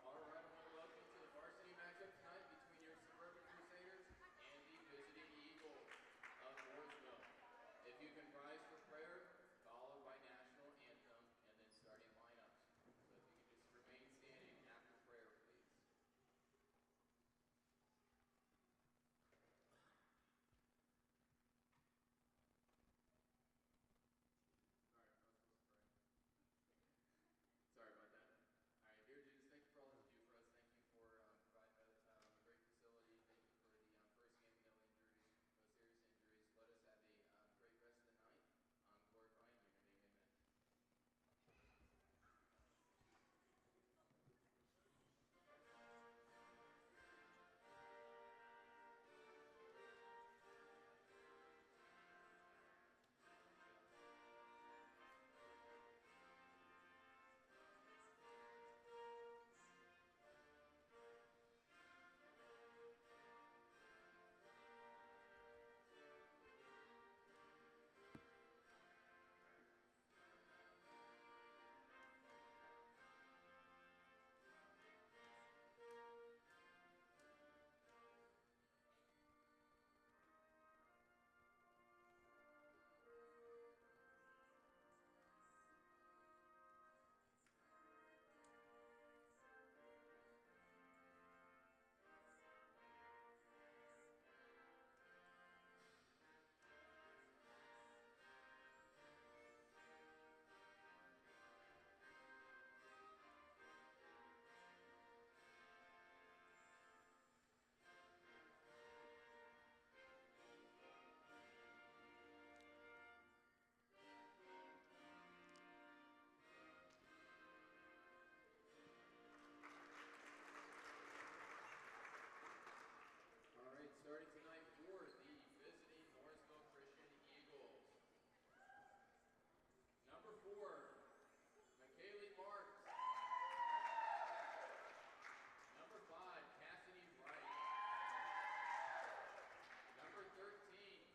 All right, I want to welcome you to the varsity matchup tonight between your Suburban Crusaders and the visiting Eagles of Mooresville. If you can rise for prayer, followed by national anthem, and then starting lineups. So if you can just remain standing after prayer, please. Sorry, I was supposed to pray. Sorry about that. All right, dear Jesus, thank you for all that you do for us. Thank you for providing a great facility. Thank you for the first game with no injuries, no serious injuries. Let us have a great rest of the night. Glorifying you in your name, amen. All right, starting tonight for the visiting Mooresville Christian Eagles. Number 4, McKaylee Marks. Number 5, Cassidy Wright. Number 13,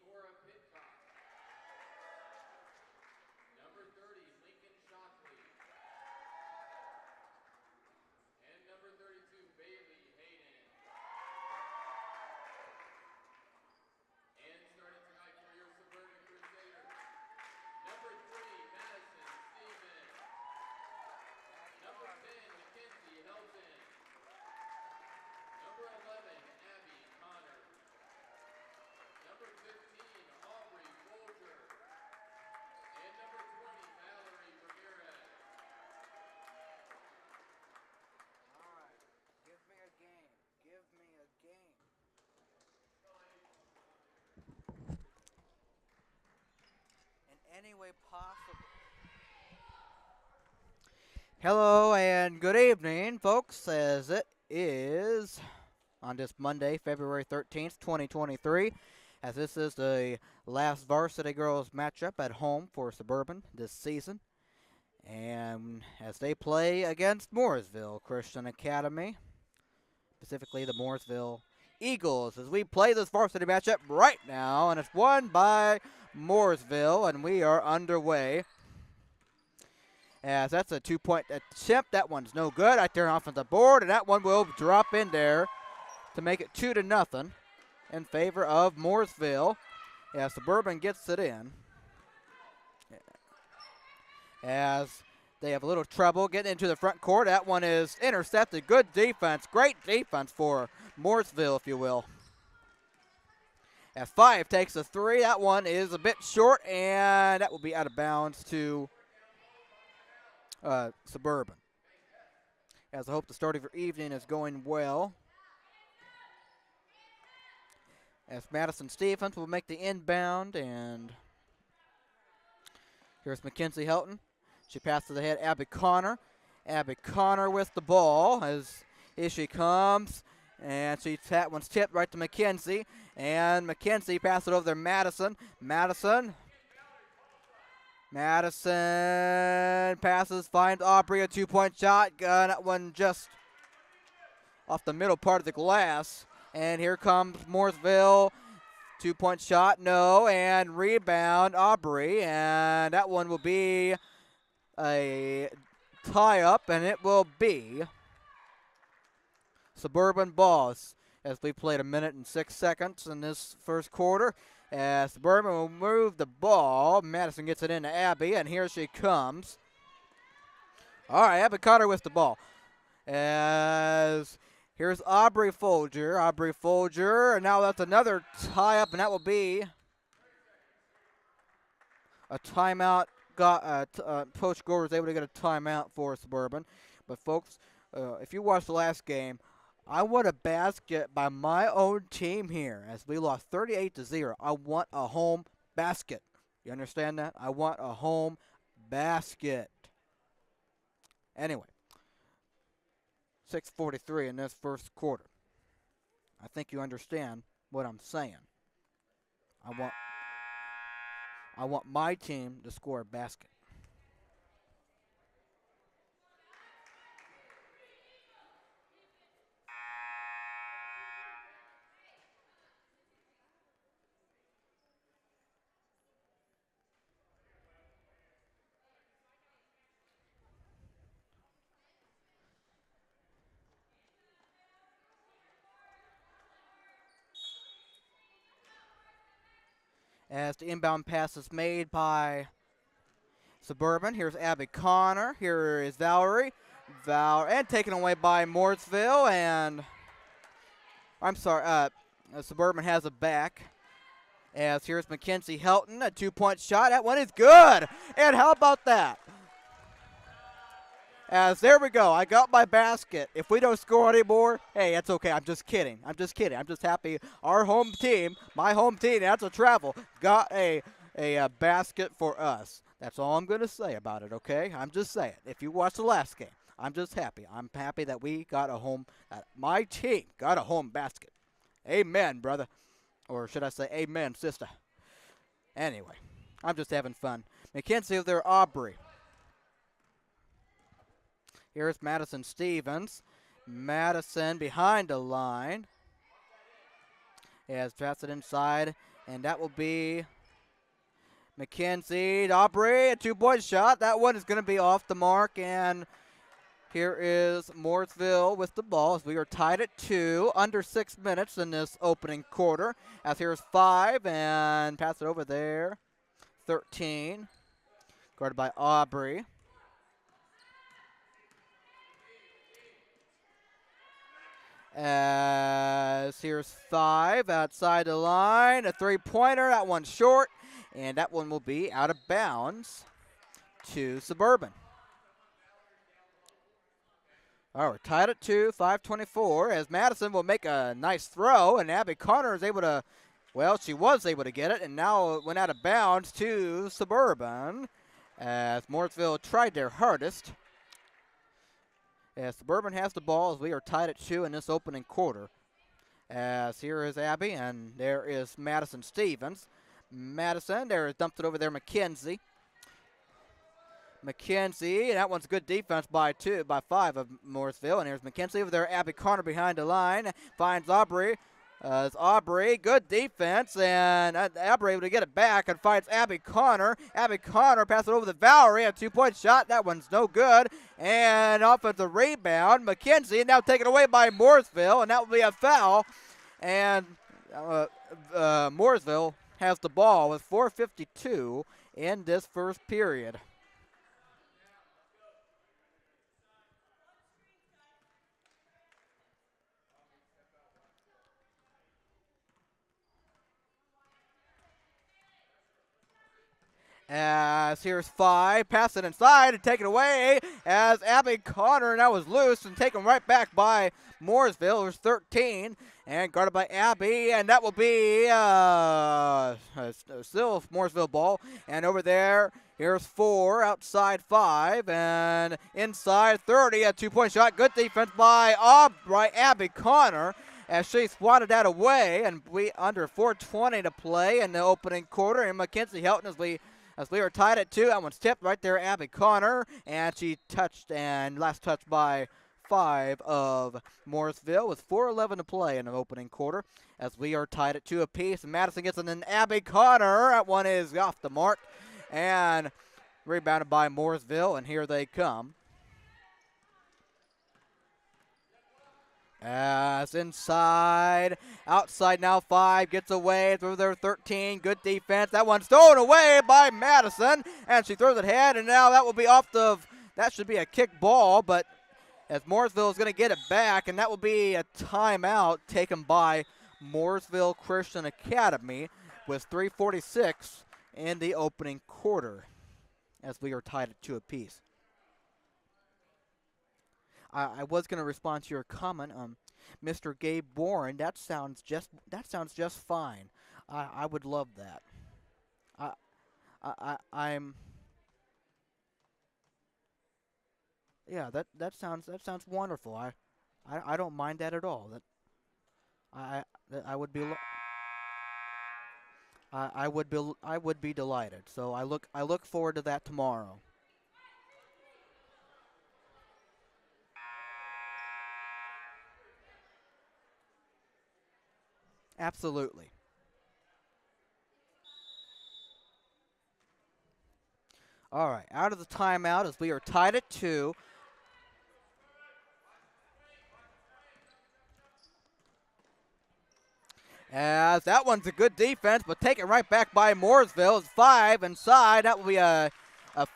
Cora Pitcock. Number 30, Lincoln Shockley. And number 32, Bailey Hayden. And starting tonight for your Suburban Crusaders, number 3, Madison Stephen. Number 10, Mackenzie Helton. Number 11, Abby Connor. Number 15, Aubrey Folger. And number 20, Valerie Ramirez. All right. Give me a game. Give me a game. In any way possible. Hello and good evening, folks, as it is on this Monday, February 13th, 2023, as this is the last varsity girls matchup at home for Suburban this season. And as they play against Mooresville Christian Academy, specifically the Mooresville Eagles, as we play this varsity matchup right now, and it's won by Mooresville, and we are underway. As that's a 2-point attempt. That one's no good. Right there off of the board, and that one will drop in there to make it 2-0 in favor of Mooresville. Yeah, Suburban gets it in. As they have a little trouble getting into the front court. That one is intercepted. Good defense. Great defense for Mooresville, if you will. As 5 takes a 3. That one is a bit short, and that will be out of bounds to Suburban. As I hope the start of your evening is going well. As Madison Stephens will make the inbound, and here's Mackenzie Helton. She passes ahead Abby Connor. Abby Connor with the ball as here she comes. And that one's tipped right to Mackenzie. And Mackenzie passes it over to Madison. Madison passes, finds Aubrey, a 2-point shot. That one just off the middle part of the glass. And here comes Mooresville. 2-point shot, no. And rebound, Aubrey. And that one will be a tie up, and it will be Suburban balls as we played 1:06 in this first quarter. As Suburban will move the ball. Madison gets it into Abby, and here she comes. All right, Abby Cotter with the ball. As here's Aubrey Folger. Aubrey Folger, and now that's another tie-up, and that will be a timeout. Coach Gore was able to get a timeout for Suburban. But, folks, if you watched the last game, I want a basket by my own team here as we lost 38-0. I want a home basket. You understand that? I want a home basket. Anyway, 6:43 in this first quarter. I think you understand what I'm saying. I want my team to score a basket. As the inbound pass is made by Suburban. Here's Abby Connor. Here is Valerie. And taken away by Mooresville. And I'm sorry, Suburban has it back. As here's Mackenzie Helton, a 2-point shot. That one is good. And how about that? As there we go. I got my basket. If we don't score anymore, hey, that's okay. I'm just kidding. I'm just happy. Our home team, my home team, that's a travel, got a basket for us. That's all I'm going to say about it, okay? I'm just saying. If you watched the last game, I'm just happy. I'm happy that we got a home, my team got a home basket. Amen, brother. Or should I say amen, sister. Anyway, I'm just having fun. Mackenzie over there, Aubrey. Here's Madison Stevens. Madison behind the line. Has passed it inside, and that will be Mackenzie. Aubrey, a 2-point shot. That one is going to be off the mark, and here is Mooresville with the ball as we are tied at 2, under 6 minutes in this opening quarter. As here's 5, and pass it over there. 13, guarded by Aubrey. As here's 5 outside the line, a 3-pointer, that one's short, and that one will be out of bounds to Suburban. All right, we're tied at 2, 5:24, as Madison will make a nice throw, and Abby Connor is able to, well, she was able to get it, and now it went out of bounds to Suburban, as Mooresville tried their hardest. As Suburban has the ball as we are tied at 2 in this opening quarter. As here is Abby, and there is Madison Stevens. Madison, there is dumped it over there, Mackenzie. Mackenzie, and that one's good defense by 5 of Mooresville. And here's Mackenzie over there, Abby Connor behind the line. Finds Aubrey. It's Aubrey, good defense, and Aubrey able to get it back and finds Abby Connor. Abby Connor passes it over to Valerie, a 2-point shot. That one's no good. And offensive rebound. Mackenzie now taken away by Mooresville, and that will be a foul. And Mooresville has the ball with 4:52 in this first period. As here's 5, pass it inside and take it away as Abby Connor now was loose and taken right back by Mooresville. It was 13 and guarded by Abby, and that will be still Mooresville ball. And over there, here's 4 outside 5 and inside 30, a 2-point shot. Good defense by Abby Connor as she swatted that away, and we under 4:20 to play in the opening quarter. And Mackenzie Helton as we are tied at 2. That one's tipped right there, Abby Connor, and she touched, and last touch by 5 of Mooresville with 4:11 to play in the opening quarter as we are tied at 2 apiece. And Madison gets it, and then Abby Connor, that one is off the mark, and rebounded by Mooresville, and here they come. As inside, outside now 5, gets away through their 13, good defense. That one's thrown away by Madison, and she throws it ahead, and now that will be that should be a kick ball, but as Mooresville is going to get it back, and that will be a timeout taken by Mooresville Christian Academy with 3:46 in the opening quarter as we are tied at 2 apiece. I was going to respond to your comment, Mr. Gabe Warren. That sounds just fine. I would love that. I'm. Yeah, that sounds wonderful. I don't mind that at all. I would be. I would be delighted. So I look forward to that tomorrow. Absolutely. All right, out of the timeout as we are tied at 2. As that one's a good defense, but taken right back by Mooresville. It's 5 inside. That will be a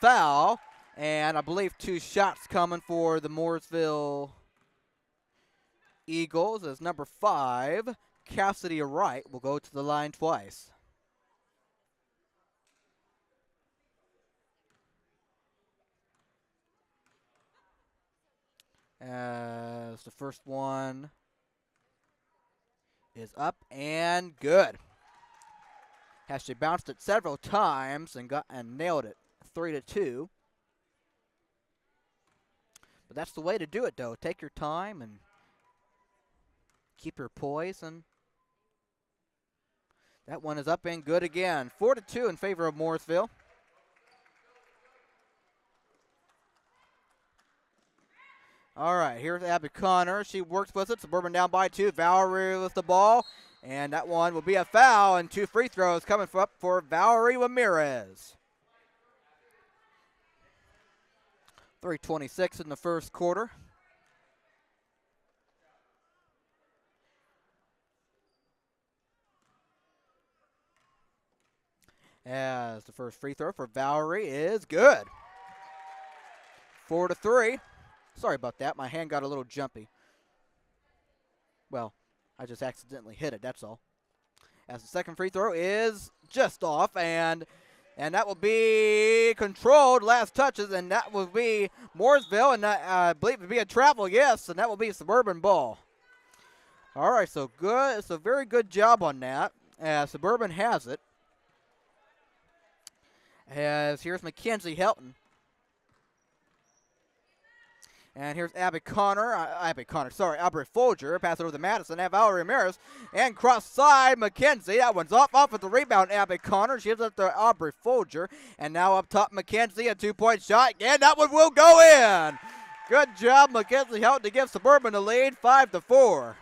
foul. And I believe 2 shots coming for the Mooresville Eagles as number 5, Cassidy Wright, will go to the line twice. As the first one is up and good. Has she bounced it several times and nailed it 3-2. But that's the way to do it, though. Take your time and keep your poise, and that one is up and good again. 4-2 in favor of Mooresville. All right, here's Abby Connor. She works with it. Suburban down by 2. Valerie with the ball. And that one will be a foul, and 2 free throws coming up for Valerie Ramirez. 3:26 in the first quarter. As the first free throw for Valerie is good. 4-3. Sorry about that. My hand got a little jumpy. Well, I just accidentally hit it, that's all. As the second free throw is just off, and that will be controlled, last touches, and that will be Mooresville, and I believe it will be a travel, yes, and that will be Suburban ball. All right, so good. So very good job on that. Suburban has it. As here's Mackenzie Helton. And here's Abby Aubrey Folger. Pass it over to Madison. And Valerie Ramirez. And cross side, Mackenzie. That one's off with the rebound, Abby Connor. She gives it to Aubrey Folger. And now up top, Mackenzie, a 2-point shot. And that one will go in. Good job, Mackenzie Helton, to give Suburban the lead, 5-4.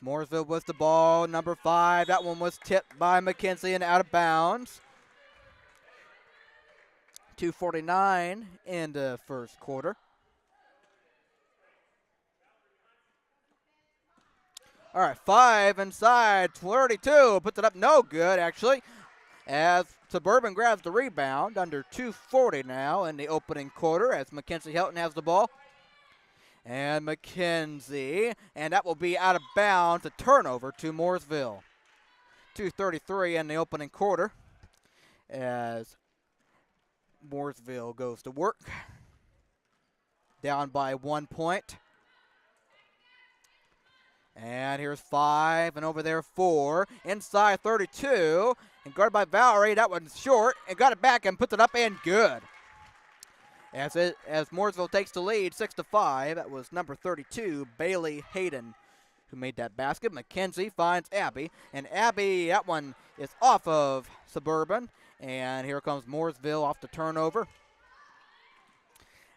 Mooresville with the ball, number 5. That one was tipped by Mackenzie and out of bounds. 2:49 in the first quarter. All right, 5 inside, 32. Puts it up no good, actually, as Suburban grabs the rebound. Under 2:40 now in the opening quarter as Mackenzie Helton has the ball. And Mackenzie, and that will be out of bounds, a turnover to Mooresville. 2:33 in the opening quarter as Mooresville goes to work. Down by 1 point. And here's 5, and over there 4. Inside 32, and guarded by Valerie. That one's short, and got it back and puts it up and good. As Mooresville takes the lead, 6-5. That was number 32, Bailey Hayden, who made that basket. Mackenzie finds Abby, and Abby, that one is off of Suburban. And here comes Mooresville off the turnover.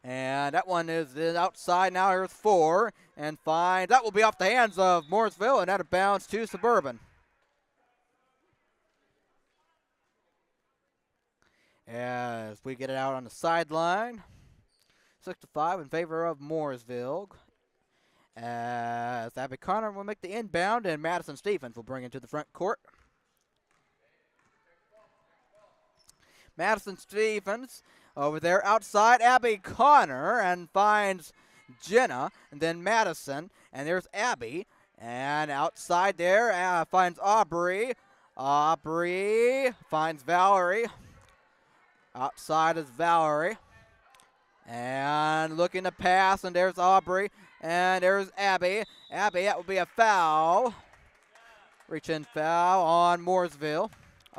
And that one is outside now. Here's 4 and 5. That will be off the hands of Mooresville and out of bounds to Suburban. As we get it out on the sideline. 6-5 in favor of Mooresville. As Abby Connor will make the inbound, and Madison Stephens will bring it to the front court. Madison Stephens over there outside Abby Connor and finds Jenna, and then Madison, and there's Abby. And outside there finds Aubrey. Aubrey finds Valerie. Outside is Valerie. And looking to pass, and there's Aubrey. And there's Abby. Abby, that will be a foul. Reach-in foul on Mooresville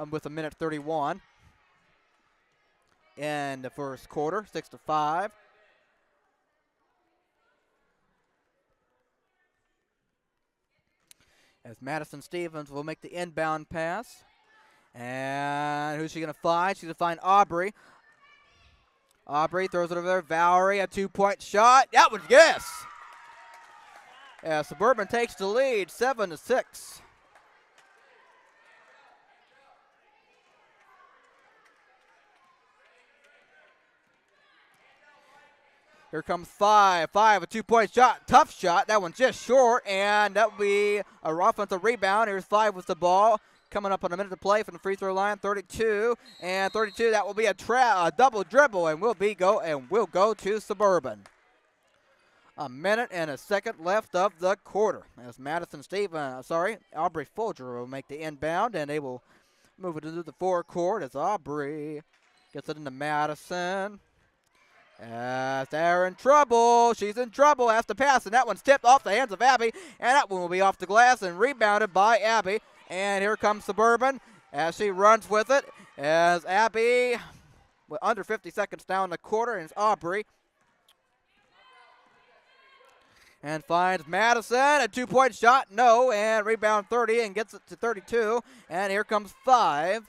with 1:31 in the first quarter, 6-5. As Madison Stephens will make the inbound pass. And who's she going to find? She's going to find Aubrey. Aubrey throws it over there. Valerie, a 2-point shot. That was yes. Suburban takes the lead, 7-6. Here comes Five, a 2-point shot, tough shot. That one's just short, and that will be a offensive rebound. Here's Five with the ball. Coming up on a minute to play from the free throw line, 32, and 32. That will be a double dribble, and we'll go to Suburban. A minute and a second left of the quarter. As Aubrey Folger will make the inbound, and they will move it into the forecourt as Aubrey gets it into Madison. As they're in trouble. She's in trouble. Has to pass, and that one's tipped off the hands of Abby, and that one will be off the glass and rebounded by Abby. And here comes Suburban as she runs with it. As Abby, with under 50 seconds down the quarter, and it's Aubrey. And finds Madison, a 2-point shot, no, and rebound 30 and gets it to 32. And here comes Five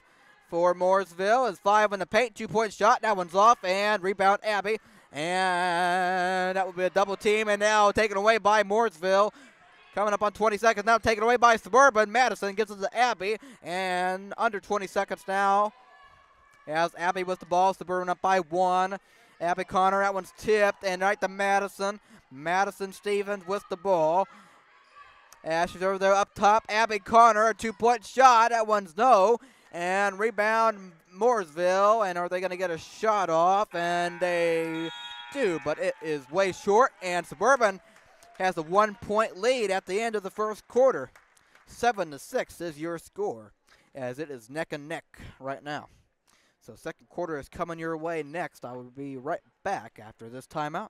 for Mooresville. As Five in the paint, 2-point shot, that one's off, and rebound Abby. And that will be a double team, and now taken away by Mooresville. Coming up on 20 seconds now, taken away by Suburban. Madison gets it to Abby, and under 20 seconds now. As Abby with the ball, Suburban up by 1. Abby Connor, that one's tipped, and right to Madison. Madison Stephens with the ball. As she's over there up top, Abby Connor, a 2-point shot. That one's no. And rebound Mooresville, and are they going to get a shot off? And they do, but it is way short, and Suburban has a 1-point lead at the end of the first quarter. 7-6 is your score, as it is neck and neck right now. So second quarter is coming your way next. I will be right back after this timeout.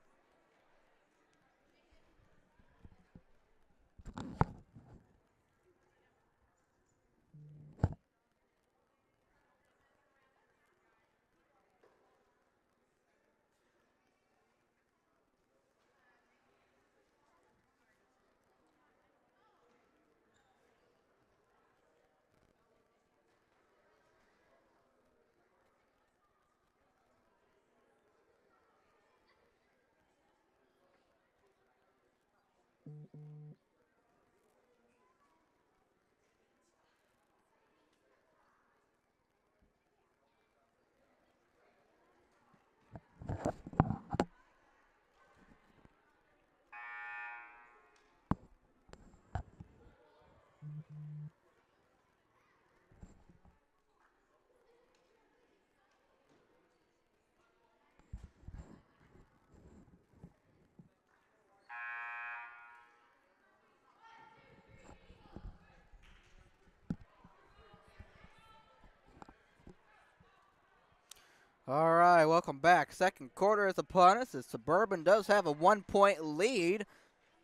All right, welcome back. Second quarter is upon us as Suburban does have a 1-point lead,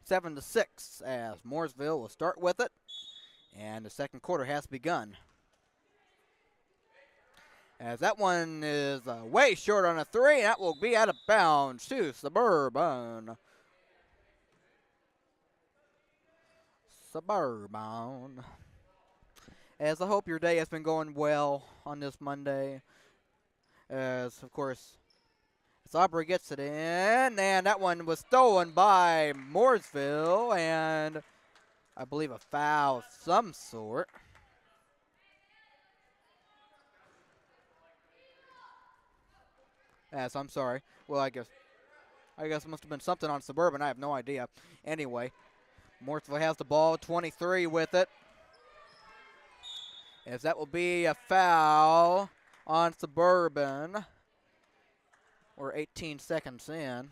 7-6, as Mooresville will start with it, and the second quarter has begun. As that one is way short on a 3, that will be out of bounds to Suburban. As I hope your day has been going well on this Monday. As, of course, as Aubrey gets it in, and that one was stolen by Mooresville, and I believe a foul of some sort. I'm sorry. Well, I guess I guess it must have been something on Suburban. I have no idea. Anyway, Mooresville has the ball, 23 with it. As that will be a foul on Suburban. We're 18 seconds in.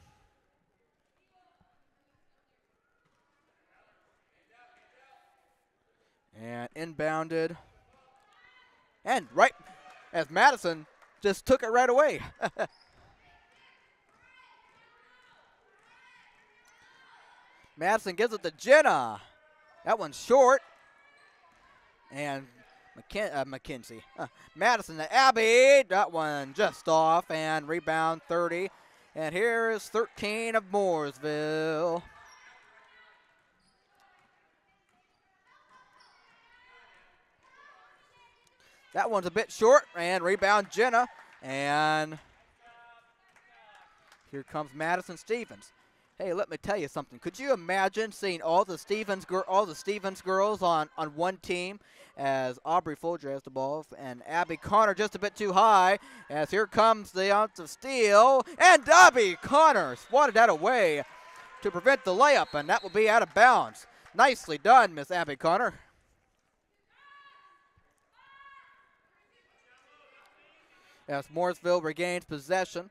And inbounded. And right as Madison just took it right away. Madison gives it to Jenna. That one's short. And McKenzie. Madison to Abby. That one just off. And rebound 30. And here is 13 of Mooresville. That one's a bit short. And rebound Jenna. And here comes Madison Stevens. Hey, let me tell you something. Could you imagine seeing all the Stevens girls on one team as Aubrey Folger has the ball and Abby Connor just a bit too high as here comes the ounce of steal and Abby Connor swatted that away to prevent the layup, and that will be out of bounds. Nicely done, Miss Abby Connor. As Mooresville regains possession.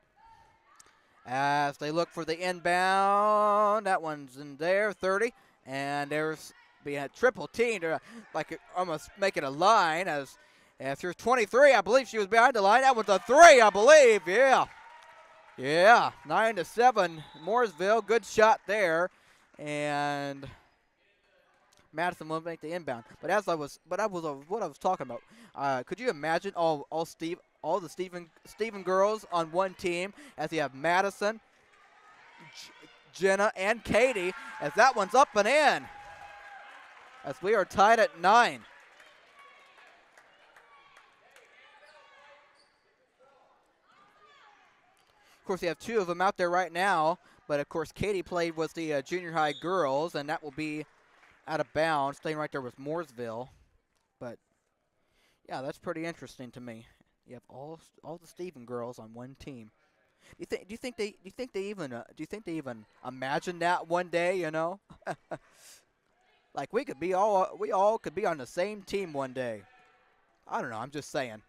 As they look for the inbound, that one's in there, 30. And there's being a triple team to like almost make it a line as here's 23. I believe she was behind the line. That was a 3, I believe. Yeah, 9-7. Mooresville, good shot there. And Madison will make the inbound. But what I was talking about. Could you imagine all the Stephen girls on one team as you have Madison, Jenna, and Katie as that one's up and in as we are tied at 9. Of course, you have 2 of them out there right now, but of course Katie played with the junior high girls, and that will be out of bounds, staying right there with Mooresville. But yeah, that's pretty interesting to me. You have all the Stephen girls on one team. Do you think they even imagine that one day? You know, like we all could be on the same team one day. I don't know. I'm just saying.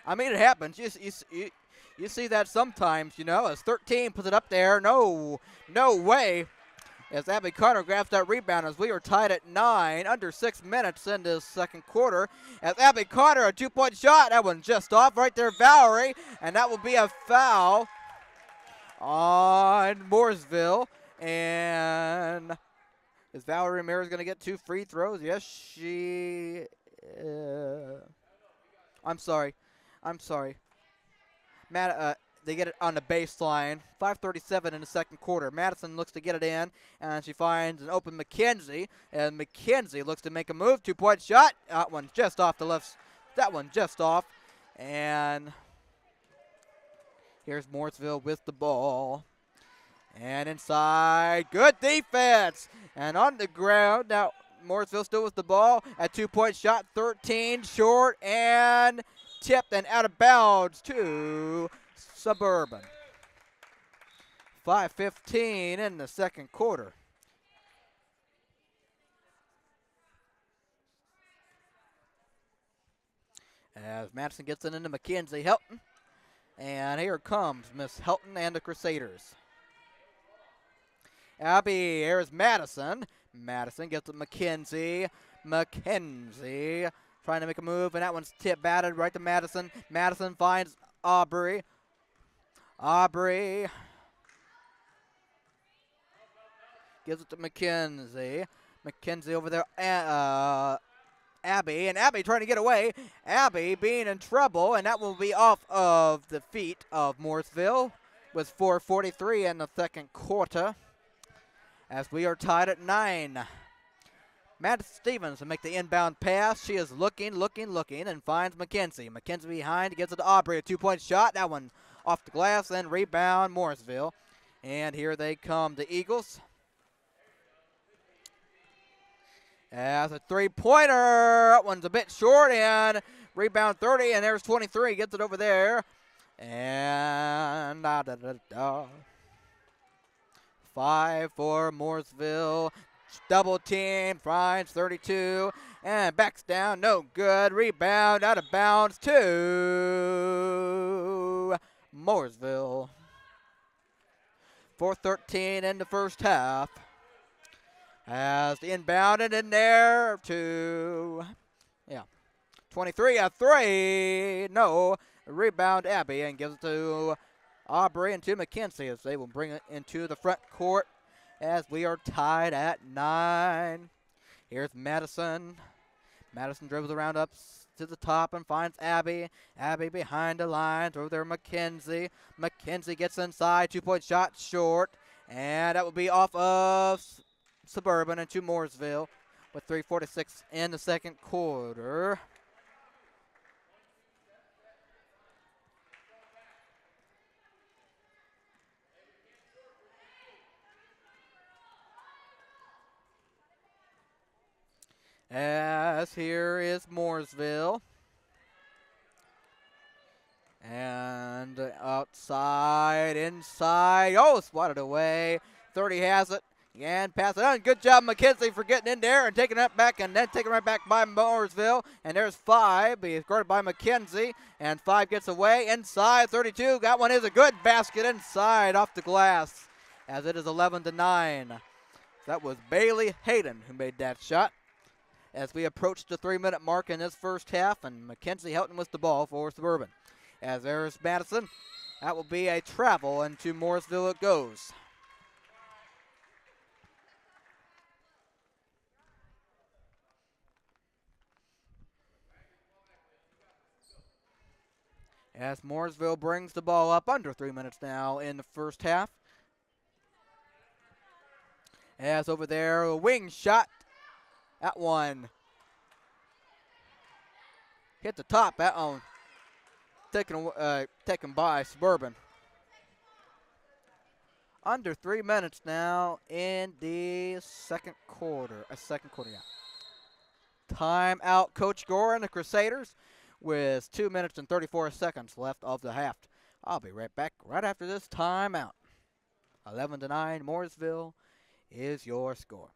I mean, it happens. You see that sometimes. You know, as 13 puts it up there. No way. As Abby Connor grabs that rebound as we are tied at 9, under 6 minutes in the second quarter. As Abby Connor, a 2-point shot. That one just off right there, Valerie. And that will be a foul on Mooresville. And is Valerie Ramirez going to get 2 free throws? Yes, she I'm sorry. They get it on the baseline. 5:37 in the second quarter. Madison looks to get it in, and she finds an open McKenzie. And McKenzie looks to make a move. 2-point shot. That one just off the left. That one just off. And here's Mooresville with the ball. And inside. Good defense. And on the ground. Now Mooresville still with the ball. A 2-point shot. 13 short and tipped and out of bounds to Suburban. 5:15 in the second quarter. As Madison gets it into Mackenzie Helton. And here comes Miss Helton and the Crusaders. Abby, here's Madison. Madison gets it Mackenzie. Mackenzie trying to make a move, and that one's batted right to Madison. Madison finds Aubrey. Aubrey gives it to Mackenzie. Mackenzie over there. Abby. And Abby trying to get away. Abby being in trouble. And that will be off of the feet of Mooresville with 4:43 in the second quarter. As we are tied at 9. Matt Stevens will make the inbound pass. She is looking, and finds Mackenzie. Mackenzie behind, gives it to Aubrey. A 2-point shot. That one off the glass, then rebound Mooresville. And here they come, the Eagles. As a 3-pointer. That one's a bit short, and rebound 30, and there's 23. Gets it over there. And 5 for Mooresville. Double team, finds 32, and backs down, no good. Rebound, out of bounds to Mooresville. 4:13 in the first half. Has the inbound and in there to, 23, a 3. No, rebound Abby and gives it to Aubrey and to McKenzie as they will bring it into the front court as we are tied at 9. Here's Madison. Madison dribbles around up to the top and finds Abby. Abby behind the line. Throw there McKenzie. McKenzie gets inside. 2-point shot short. And that will be off of Suburban and to Mooresville with 3:46 in the second quarter. As here is Mooresville. And outside, inside. Oh, swatted away. 30 has it. And pass it on. Good job, McKenzie, for getting in there and taking it back and then taking it right back by Mooresville. And there's 5. He's guarded by McKenzie. And 5 gets away. Inside, 32. That one is a good basket inside off the glass as it is 11-9. That was Bailey Hayden who made that shot. As we approach the 3-minute mark in this first half, and Mackenzie Helton with the ball for Suburban. As there's Madison, that will be a travel, and to Mooresville it goes. As Mooresville brings the ball up under 3 minutes now in the first half. As over there, a wing shot. That one hit the top. That one taken by Suburban. Under 3 minutes now in the second quarter. Timeout, Coach Gore and the Crusaders with 2 minutes and 34 seconds left of the half. I'll be right back right after this timeout. 11-9, Mooresville is your score.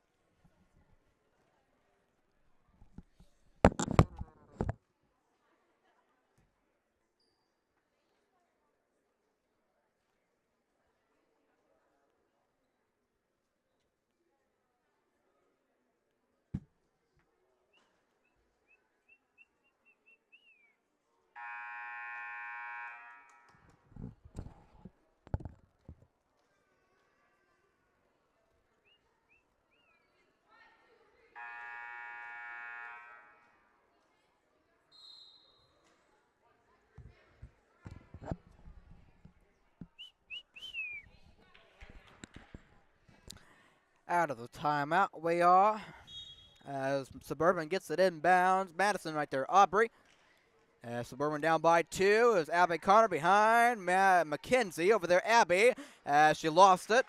Out of the timeout we are. As Suburban gets it inbounds. Madison right there. Aubrey. As Suburban down by 2. Is Abby Connor behind. McKenzie over there. Abby. As she lost it.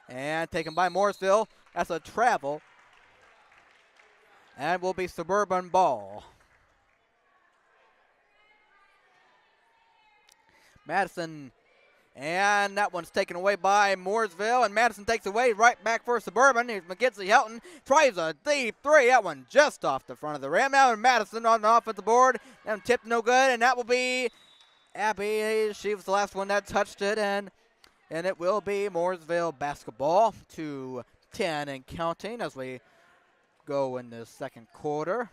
And taken by Mooresville. That's a travel. And will be Suburban ball. Madison. And that one's taken away by Mooresville, and Madison takes away right back for Suburban. Here's McKenzie Helton, tries a deep 3. That one just off the front of the rim. Now Madison on the offensive board, and tipped no good, and that will be Abby. She was the last one that touched it, and it will be Mooresville basketball to 10 and counting as we go in the second quarter.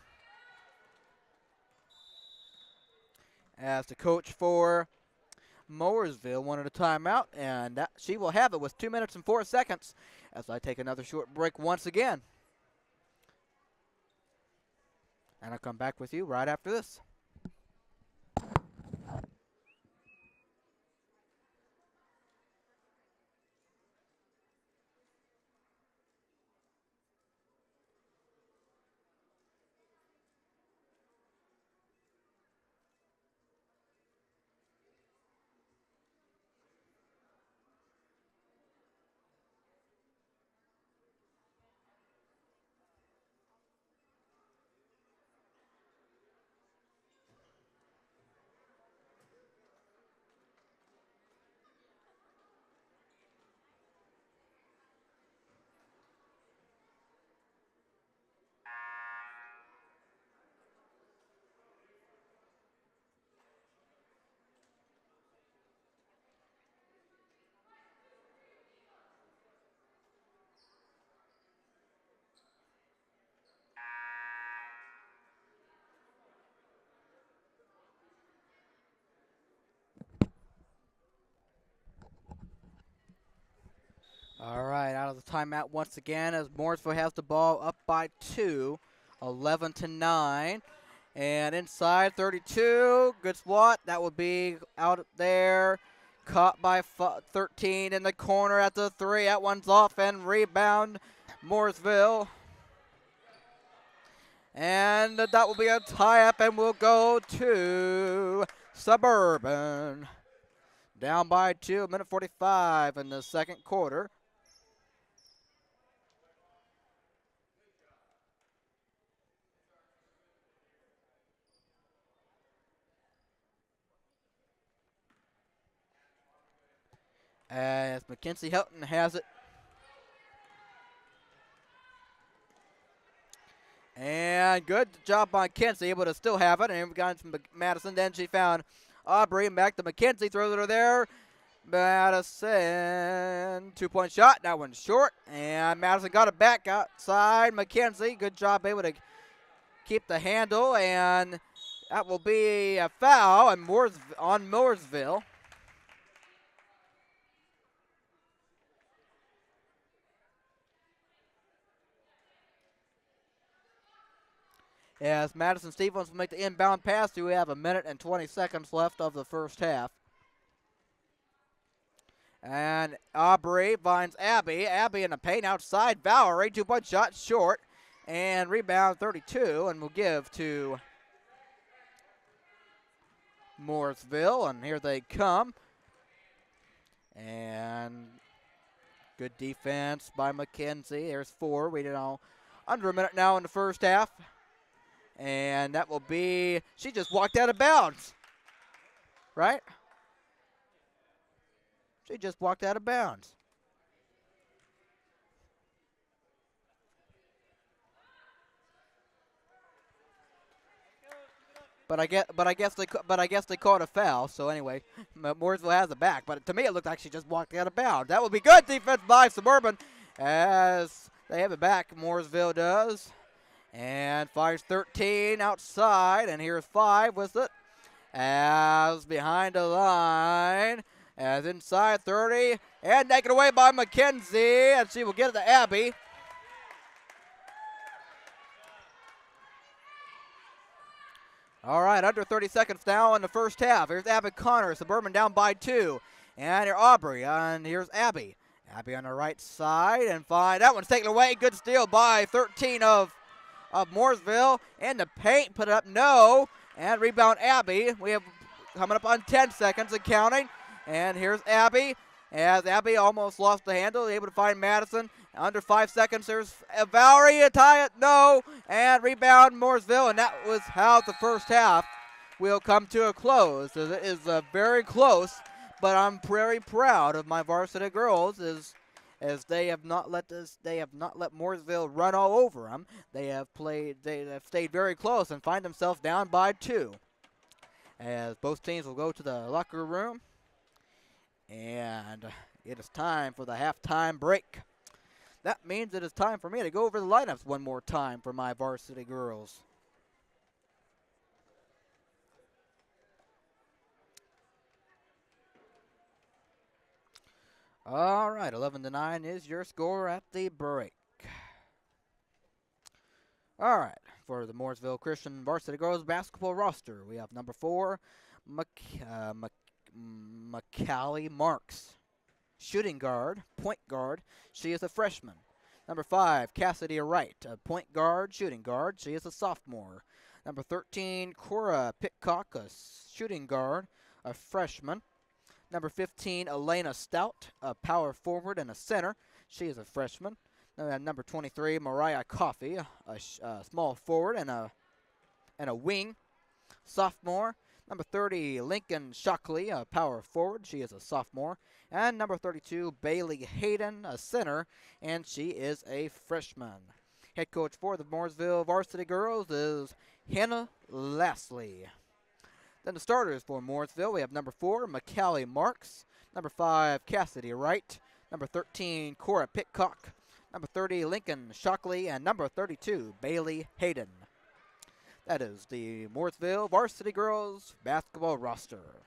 As the coach for Mooresville wanted a timeout, and that she will have it with 2 minutes and 4 seconds as I take another short break once again. And I'll come back with you right after this. All right, out of the timeout once again as Mooresville has the ball up by 2, 11-9. And inside 32, good swat. That would be out there. Caught by 13 in the corner at the 3. That one's off and rebound Mooresville. And that will be a tie-up and we'll go to Suburban. Down by 2, 1:45 in the second quarter. As Mackenzie Helton has it. And good job by Mackenzie, able to still have it. And we got it from Madison. Then she found Aubrey and back to Mackenzie. Throws it over there. Madison, 2-point shot. That one's short. And Madison got it back outside. Mackenzie, good job, able to keep the handle. And that will be a foul on Mooresville. As Madison Stevens will make the inbound pass. We have 1:20 seconds left of the first half. And Aubrey finds Abby. Abby in the paint outside. Valerie, 2-point shot short. And rebound 32. And we'll give to Mooresville. And here they come. And good defense by Mackenzie. There's 4. We know under a minute now in the first half. And that will be, she just walked out of bounds, right? She just walked out of bounds. But I guess they called a foul. So anyway, Mooresville has it back. But to me, it looked like she just walked out of bounds. That would be good defense by Suburban, as they have it back. Mooresville does. And fires 13 outside, and here's 5 with it. As behind the line, as inside 30, and taken away by Mackenzie, and she will get it to Abby. All right, under 30 seconds now in the first half. Here's Abby Connor, Suburban down by 2. And here Aubrey, and here's Abby. Abby on the right side, and fine. That one's taken away. Good steal by 13 of Mooresville, and the paint, put it up, no, and rebound Abby. We have coming up on 10 seconds and counting, and here's Abby, as Abby almost lost the handle, able to find Madison. Under 5 seconds, there's Valerie, to tie it, no, and rebound Mooresville, and that was how the first half will come to a close. It is very close, but I'm very proud of my varsity girls, as they have not let Mooresville run all over them. They have stayed very close and find themselves down by 2. As both teams will go to the locker room, and it is time for the halftime break. That means it is time for me to go over the lineups one more time for my varsity girls. All right, 11-9 is your score at the break. All right, for the Mooresville Christian Varsity Girls basketball roster, we have number 4, McCallie Marks, shooting guard, point guard. She is a freshman. Number 5, Cassidy Wright, a point guard, shooting guard. She is a sophomore. Number 13, Cora Pitcock, a shooting guard, a freshman. Number 15, Elena Stout, a power forward and a center. She is a freshman. Number 23, Mariah Coffey, a small forward and a wing, sophomore. Number 30, Lincoln Shockley, a power forward. She is a sophomore. And number 32, Bailey Hayden, a center, and she is a freshman. Head coach for the Mooresville Varsity Girls is Hannah Lashley. Then the starters for Mooresville, we have number 4, McCallie Marks. Number 5, Cassidy Wright. Number 13, Cora Pitcock. Number 30, Lincoln Shockley. And number 32, Bailey Hayden. That is the Mooresville Varsity Girls basketball roster.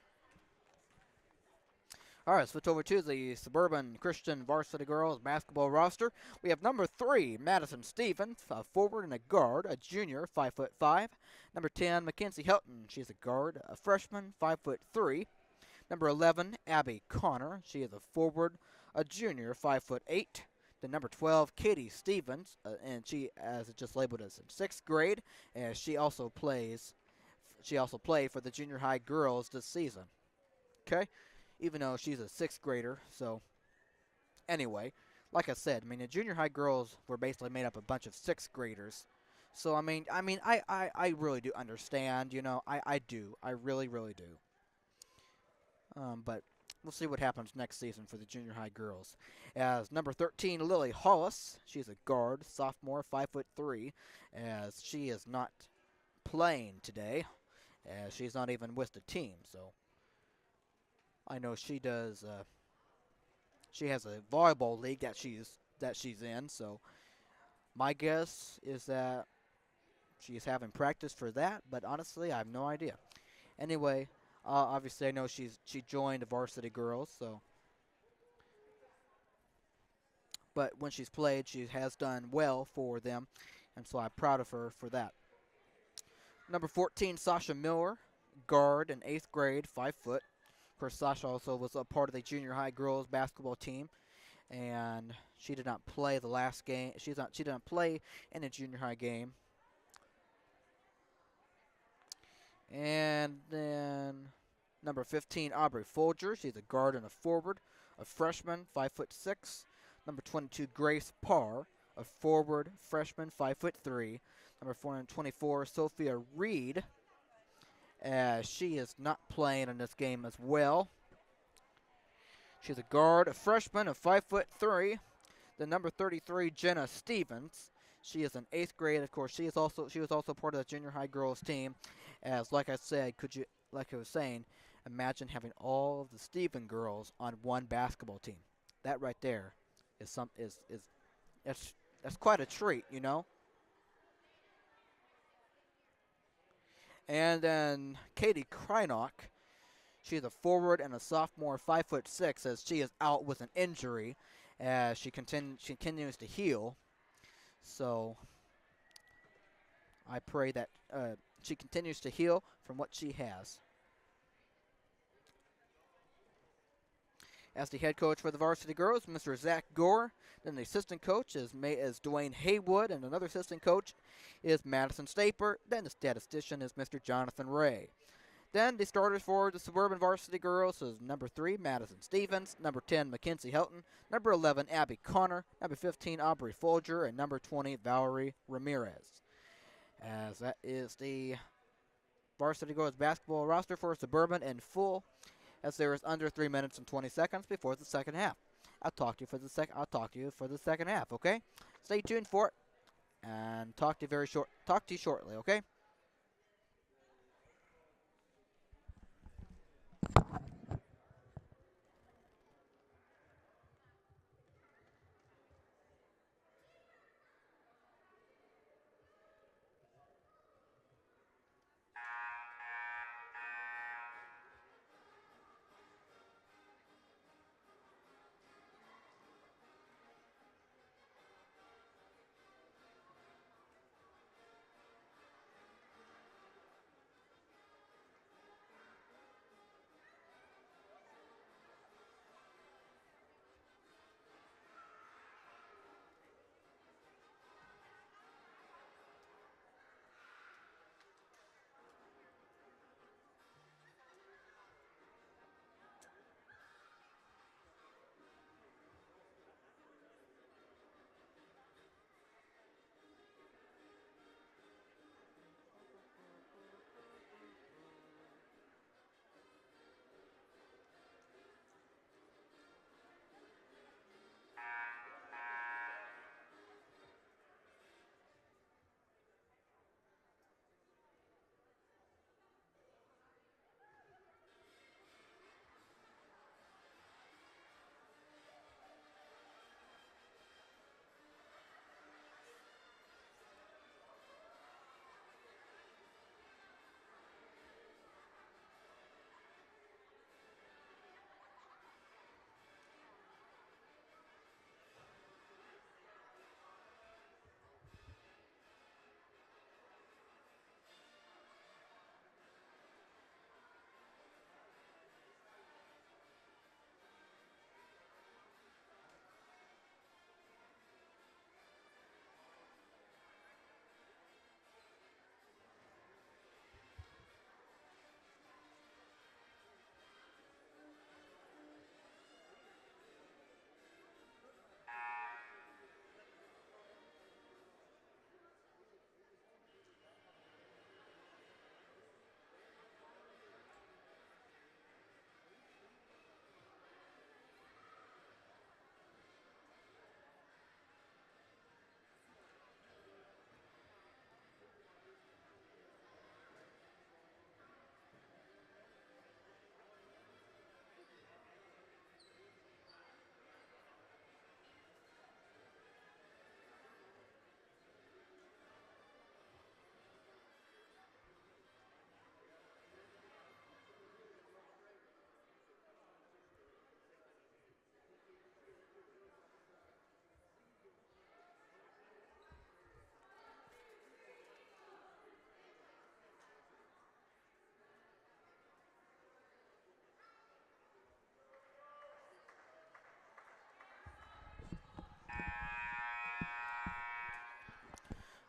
All right, switch over to the Suburban Christian Varsity Girls basketball roster. We have number 3, Madison Stevens, a forward and a guard, a junior, 5'5". Number 10, Mackenzie Helton, she's a guard, a freshman, 5'3". Number 11, Abby Connor, she is a forward, a junior, 5'8". The number 12, Katie Stevens, and she, as it just labeled as in 6th grade, and she also played for the junior high girls this season. Okay, even though she's a 6th grader. So anyway, like I said, I mean the junior high girls were basically made up of a bunch of 6th graders. So I really do understand. You know, I do. I really do. But we'll see what happens next season for the junior high girls. As number 13, Lily Hollis, she's a guard, sophomore, 5'3", as she is not playing today, as she's not even with the team. So I know she does. She has a volleyball league that she's in. So my guess is that she's having practice for that. But honestly, I have no idea. Anyway, obviously I know she joined the varsity girls. So, but when she's played, she has done well for them, and so I'm proud of her for that. Number 14, Sasha Miller, guard in 8th grade, 5 foot. Of course, Sasha also was a part of the junior high girls basketball team, and she did not play the last game. She did not play in the junior high game. And then number 15, Aubrey Folger. She's a guard and a forward, a freshman, 5'6". Number 22, Grace Parr, a forward, freshman, 5'3". Number 424, Sophia Reed, as she is not playing in this game as well. She's a guard, a freshman, of 5'3". The number 33, Jenna Stevens. She is in 8th grade. Of course, she was also part of the junior high girls team. As like I said, like I was saying, imagine having all of the Stephen girls on one basketball team. That right there is that's quite a treat, you know. And then Katie Krynock, she's a forward and a sophomore, 5'6", as she is out with an injury, as she continues to heal. So I pray that she continues to heal from what she has. As the head coach for the varsity girls, Mr. Zach Gore. Then the assistant coach is Dwayne Haywood, and another assistant coach is Madison Staper. Then the statistician is Mr. Jonathan Ray. Then the starters for the Suburban varsity girls is number 3, Madison Stevens, number 10, Mackenzie Helton, number 11, Abby Connor, number 15, Aubrey Folger, and number 20, Valerie Ramirez. As that is the varsity girls basketball roster for Suburban in full, as there is under 3 minutes and 20 seconds before the second half. I'll talk to you for the second half, okay? Stay tuned for it, and talk to you shortly, okay?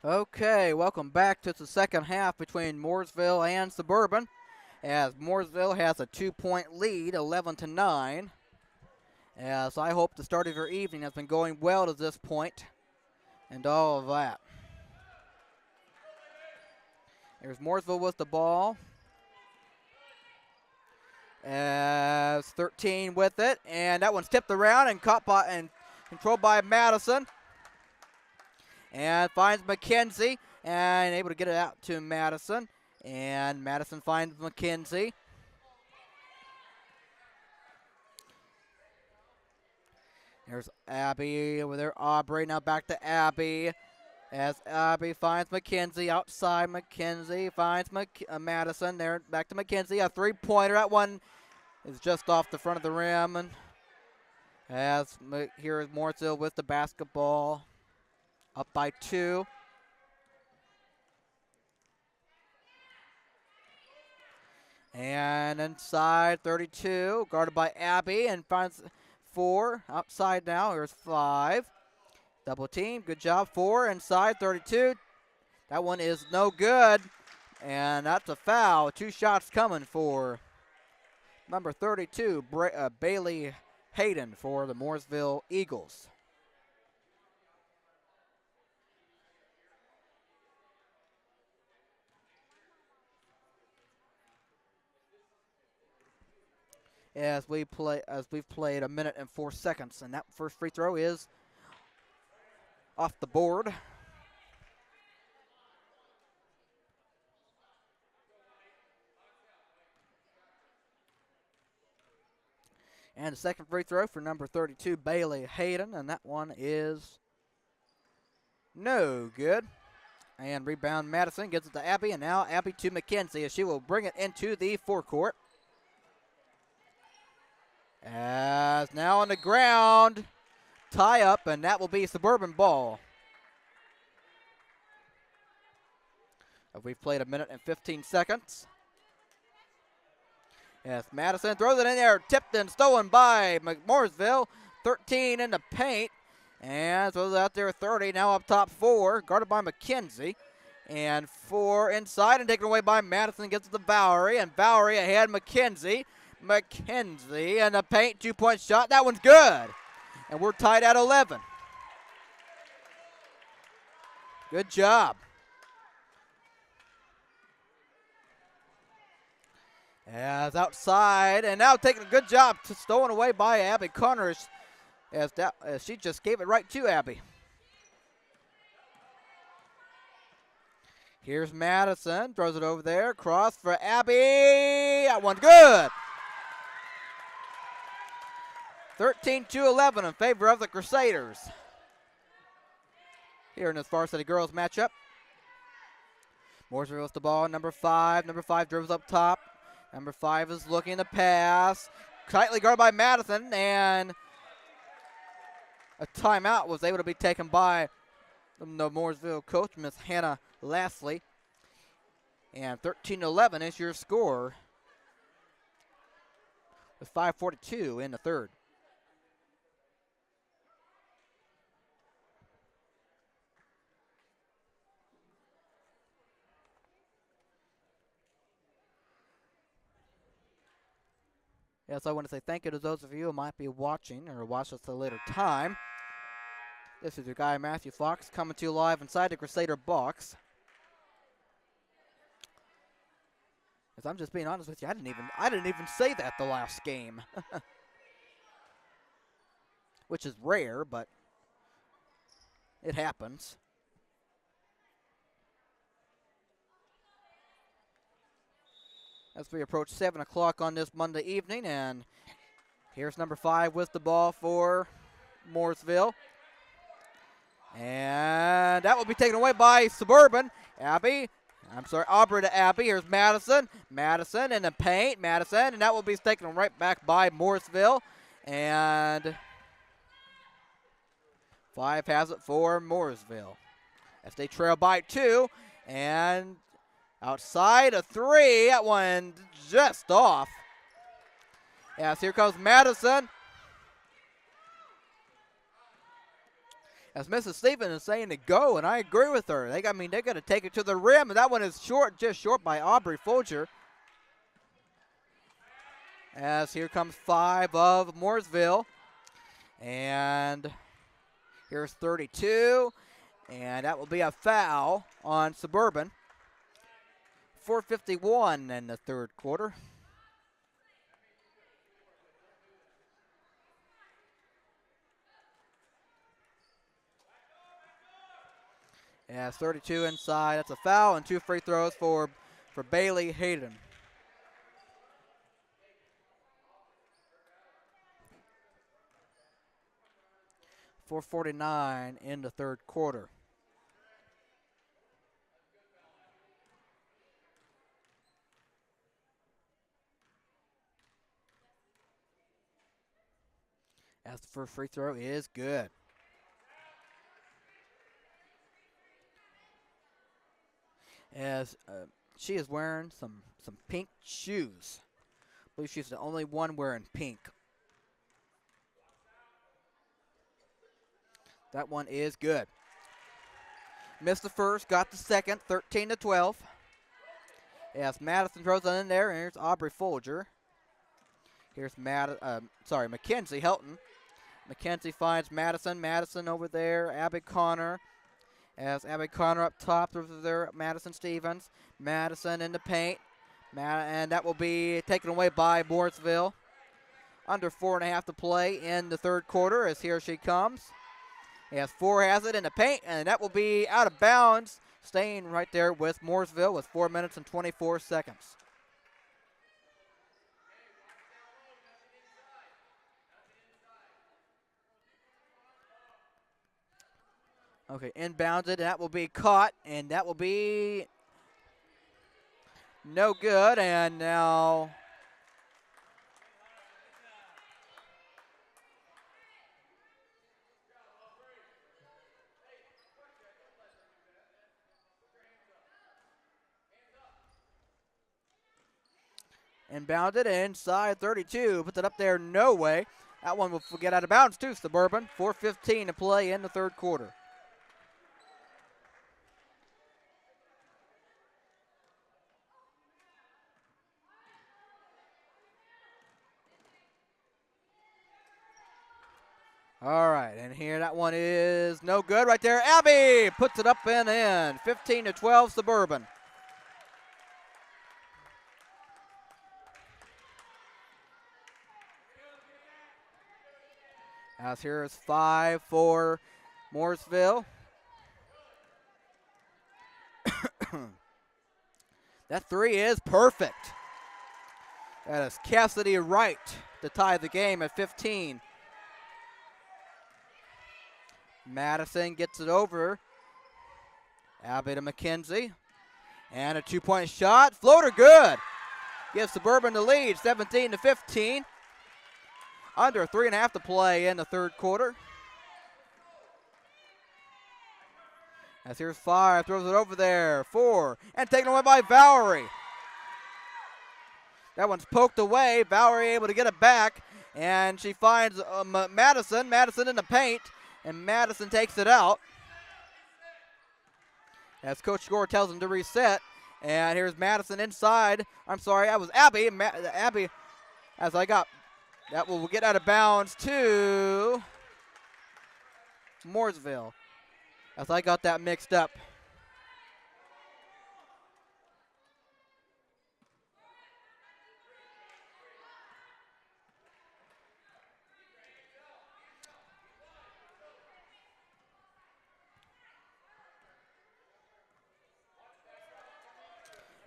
Okay, welcome back to the second half between Mooresville and Suburban, as Mooresville has a 2-point lead, 11-9. As I hope the start of your evening has been going well to this point and all of that. There's Mooresville with the ball. As 13 with it, and that one's tipped around and caught by and controlled by Madison. And finds McKenzie and able to get it out to Madison. And Madison finds McKenzie. There's Abby over there. Aubrey now back to Abby. As Abby finds McKenzie outside. McKenzie finds Madison. There back to McKenzie. A three-pointer. That one is just off the front of the rim. And as here is Mooresville with the basketball. Up by 2. And inside 32. Guarded by Abby and finds 4. Outside now. Here's 5. Double team. Good job. 4 inside 32. That one is no good. And that's a foul. 2 shots coming for number 32, Bailey Hayden for the Mooresville Eagles. As we've played a minute and 4 seconds, and that first free throw is off the board. And the second free throw for number 32, Bailey Hayden, and that one is no good. And rebound Madison gets it to Abby, and now Abby to McKenzie as she will bring it into the forecourt. As now on the ground, tie up, and that will be Suburban ball. We've played a minute and 15 seconds. Yes, Madison throws it in there, tipped and stolen by Mooresville. 13 in the paint, and throws it out there 30, now up top 4, guarded by McKenzie. And 4 inside and taken away by Madison, gets it to Bowery, and Bowery ahead McKenzie. McKenzie in the paint, 2-point shot. That one's good. And we're tied at 11. Good job. As outside, and now taking a good job stolen away by Abby Connors as she just gave it right to Abby. Here's Madison, throws it over there, cross for Abby. That one's good. 13-11 in favor of the Crusaders. Here in this varsity girls matchup. Mooresville with the ball, number 5. Number 5 dribbles up top. Number 5 is looking to pass. Tightly guarded by Madison, and a timeout was able to be taken by the Mooresville coach, Miss Hannah Lastly. And 13-11 is your score with 5:42 in the third. Yes, I want to say thank you to those of you who might be watching or watch us at a later time. This is your guy, Matthew Fox, coming to you live inside the Crusader box. As I'm just being honest with you, I didn't even say that the last game. Which is rare, but it happens. As we approach 7 o'clock on this Monday evening, and here's number 5 with the ball for Mooresville. And that will be taken away by Suburban. Aubrey to Abby. Here's Madison. Madison in the paint. Madison, and that will be taken right back by Mooresville. And 5 has it for Mooresville as they trail by 2. And outside a 3. That one just off. Yes, here comes Madison. As Mrs. Stevens is saying to go, and I agree with her. They got to take it to the rim, and that one is short, just short by Aubrey Folger. As here comes 5 of Mooresville. And here's 32, and that will be a foul on Suburban. 4:51 in the third quarter. As 32 inside, that's a foul, and 2 free throws for Bailey Hayden. .449 in the third quarter. As the first free throw is good. As she is wearing some pink shoes. I believe she's the only one wearing pink. That one is good. Missed the first, got the second, 13-12. As Madison throws it in there, and here's Aubrey Folger. Here's Mackenzie Helton. Mackenzie finds Madison. Madison over there, Abby Connor. As Abby Connor up top, over there, Madison Stevens. Madison in the paint. And that will be taken away by Mooresville. Under 4.5 to play in the third quarter as here she comes. As 4 has it in the paint, and that will be out of bounds, staying right there with Mooresville with 4 minutes and 24 seconds. Okay, inbounded, and that will be caught, and that will be no good, and now inbounded inside 32. Puts it up there, no way. That one will get out of bounds too, Suburban. 4:15 to play in the third quarter. All right, and here that one is no good right there. Abby puts it up and in. 15-12 Suburban. As here is 5 for Mooresville. That 3 is perfect. That is Cassidy Wright to tie the game at 15. Madison gets it over. Abby to McKenzie. And a 2-point shot. Floater good. Gives Suburban the lead, 17-15. Under 3.5 to play in the third quarter. As here's 5, throws it over there. 4, and taken away by Valerie. That one's poked away. Valerie able to get it back, and she finds Madison. Madison in the paint, and Madison takes it out. As Coach Gore tells him to reset, and here's Madison inside. I'm sorry, that was Abby. Abby, as I got, that will get out of bounds to Mooresville. As I got that mixed up.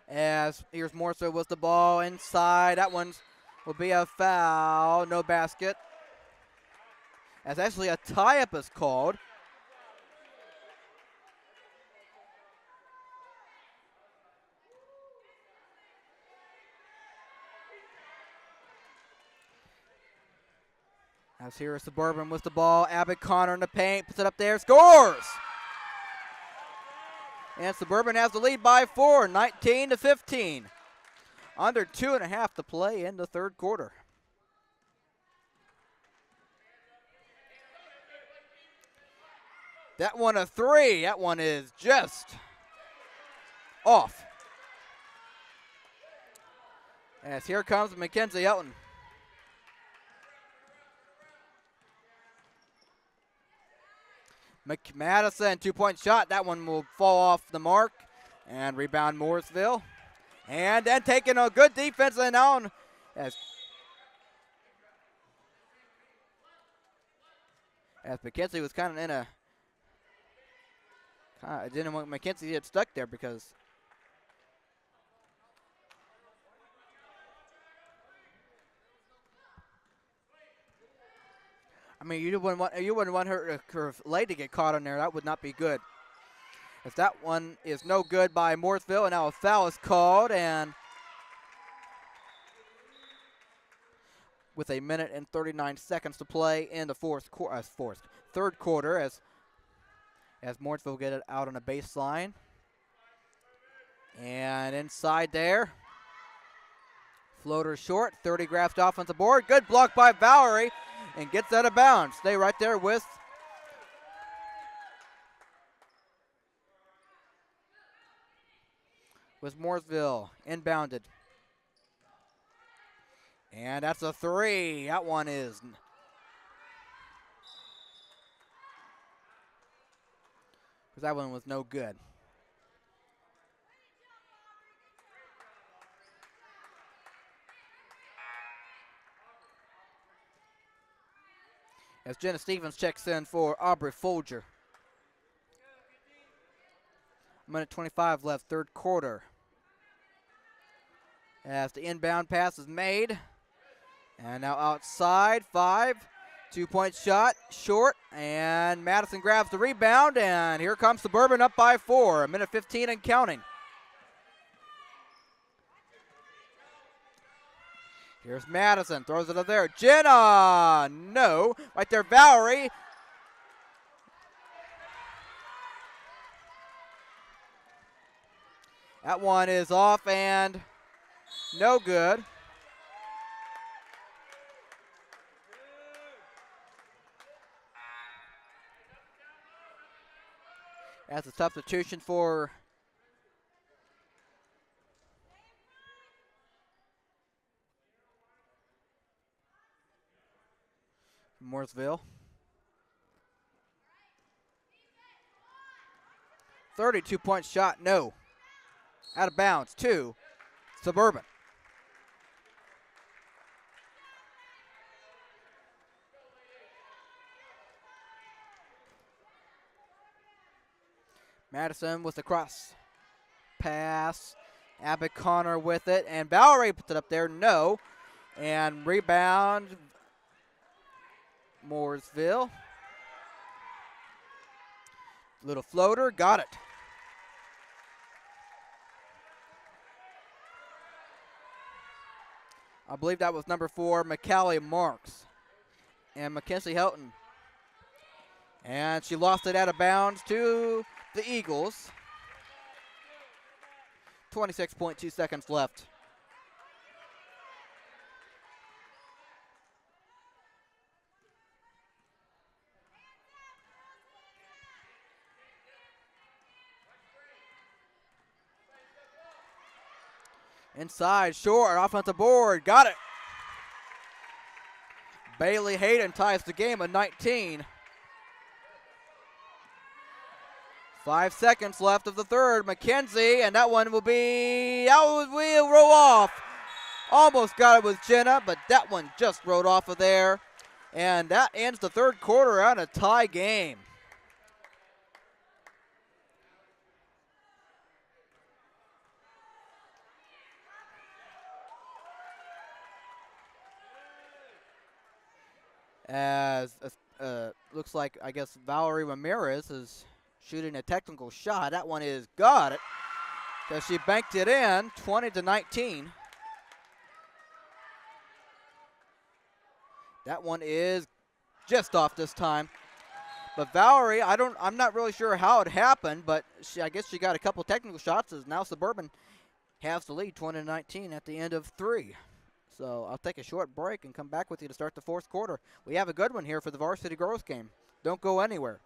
As here's Mooresville with the ball inside. That one will be a foul. No basket. As actually a tie-up is called. As here is Suburban with the ball. Abby Connor in the paint. Puts it up there. Scores! And Suburban has the lead by 4, 19-15. Under 2.5 to play in the third quarter. That one a three. That one is just off. As here comes Mackenzie Elton. Madison, 2-point shot. That one will fall off the mark. And rebound Mooresville. And then taking a good defense and on as Mackenzie was kind of in a didn't want Mackenzie to get stuck there because I mean you wouldn't want her leg to get caught on there. That would not be good. If that one is no good by Mooresville, and now a foul is called, and with a minute and 39 seconds to play in the third quarter, as Mooresville get it out on the baseline, and inside there, floater short, 30 grabs off on the board, good block by Valerie, and gets out of bounds. Stay right there with Mooresville inbounded. And that's a three. That one is. Because that one was no good. As Jenna Stevens checks in for Aubrey Folger. Minute 25 left, third quarter. As the inbound pass is made. And now outside, 5. 2-point shot, short. And Madison grabs the rebound. And here comes Suburban up by 4. A minute 15 and counting. Here's Madison, throws it up there. Jenna, no. Right there, Valerie. That one is off and no good. That's a substitution for Mooresville. 32-point shot, no. Out of bounds, 2. Suburban. Madison with the cross pass. Abbott Connor with it. And Valerie puts it up there. No. And rebound. Mooresville. Little floater. Got it. I believe that was number 4, McCallie Marks. And Mackenzie Helton. And she lost it out of bounds to the Eagles. 26.2 seconds left. Inside, short, offensive board, got it. Bailey Hayden ties the game at 19. 5 seconds left of the third. Mackenzie, and that one will roll off. Almost got it with Jenna, but that one just rode off of there. And that ends the third quarter on a tie game. As looks like, I guess, Valerie Ramirez is shooting a technical shot. That one is got it. Because she banked it in, 20-19. That one is just off this time. But Valerie, I'm not really sure how it happened, but I guess she got a couple technical shots as now Suburban has the lead, 20-19 at the end of 3. So I'll take a short break and come back with you to start the fourth quarter. We have a good one here for the varsity girls game. Don't go anywhere.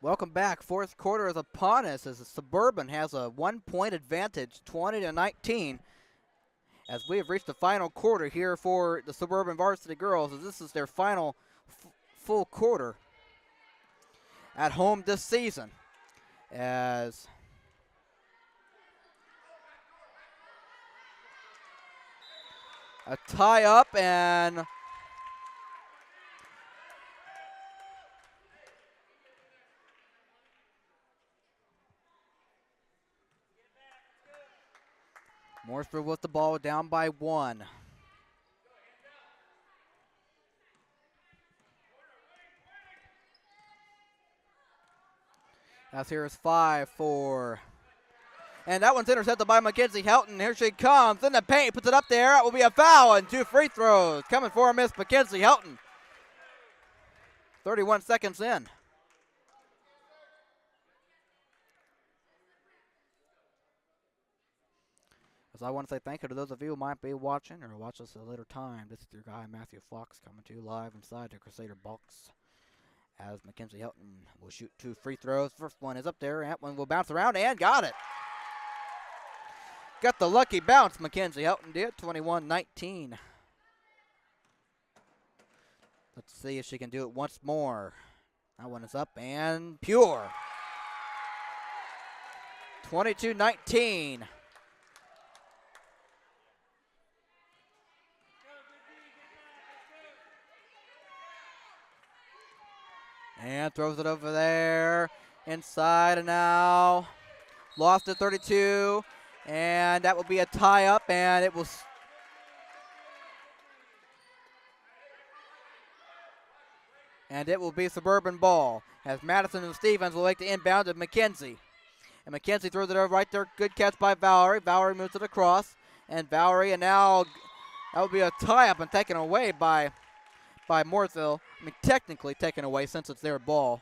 Welcome back. Fourth quarter is upon us as the Suburban has a 1-point advantage, 20-19. As we have reached the final quarter here for the Suburban varsity girls, as this is their final full quarter at home this season. As a tie up and Mooresville with the ball down by 1. As here is 5-4. And that one's intercepted by Mackenzie Helton. Here she comes in the paint, puts it up there. That will be a foul and 2 free throws. Coming for Miss Mackenzie Helton. 31 seconds in. As I want to say thank you to those of you who might be watching or watch us at a later time. This is your guy, Matthew Fox, coming to you live inside the Crusader box. As Mackenzie Helton will shoot 2 free throws. First one is up there. That one will bounce around and got it. Got the lucky bounce, Mackenzie Helton did, 21-19. Let's see if she can do it once more. That one is up and pure. 22-19. And throws it over there. Inside and now. Lost at 32. And that will be a tie up, and it will. And it will be Suburban ball as Madison and Stevens will make the inbound to McKenzie. And McKenzie throws it over right there. Good catch by Valerie. Valerie moves it across. And Valerie, and now that will be a tie up and taken away by Mooresville. I mean, technically taken away since it's their ball.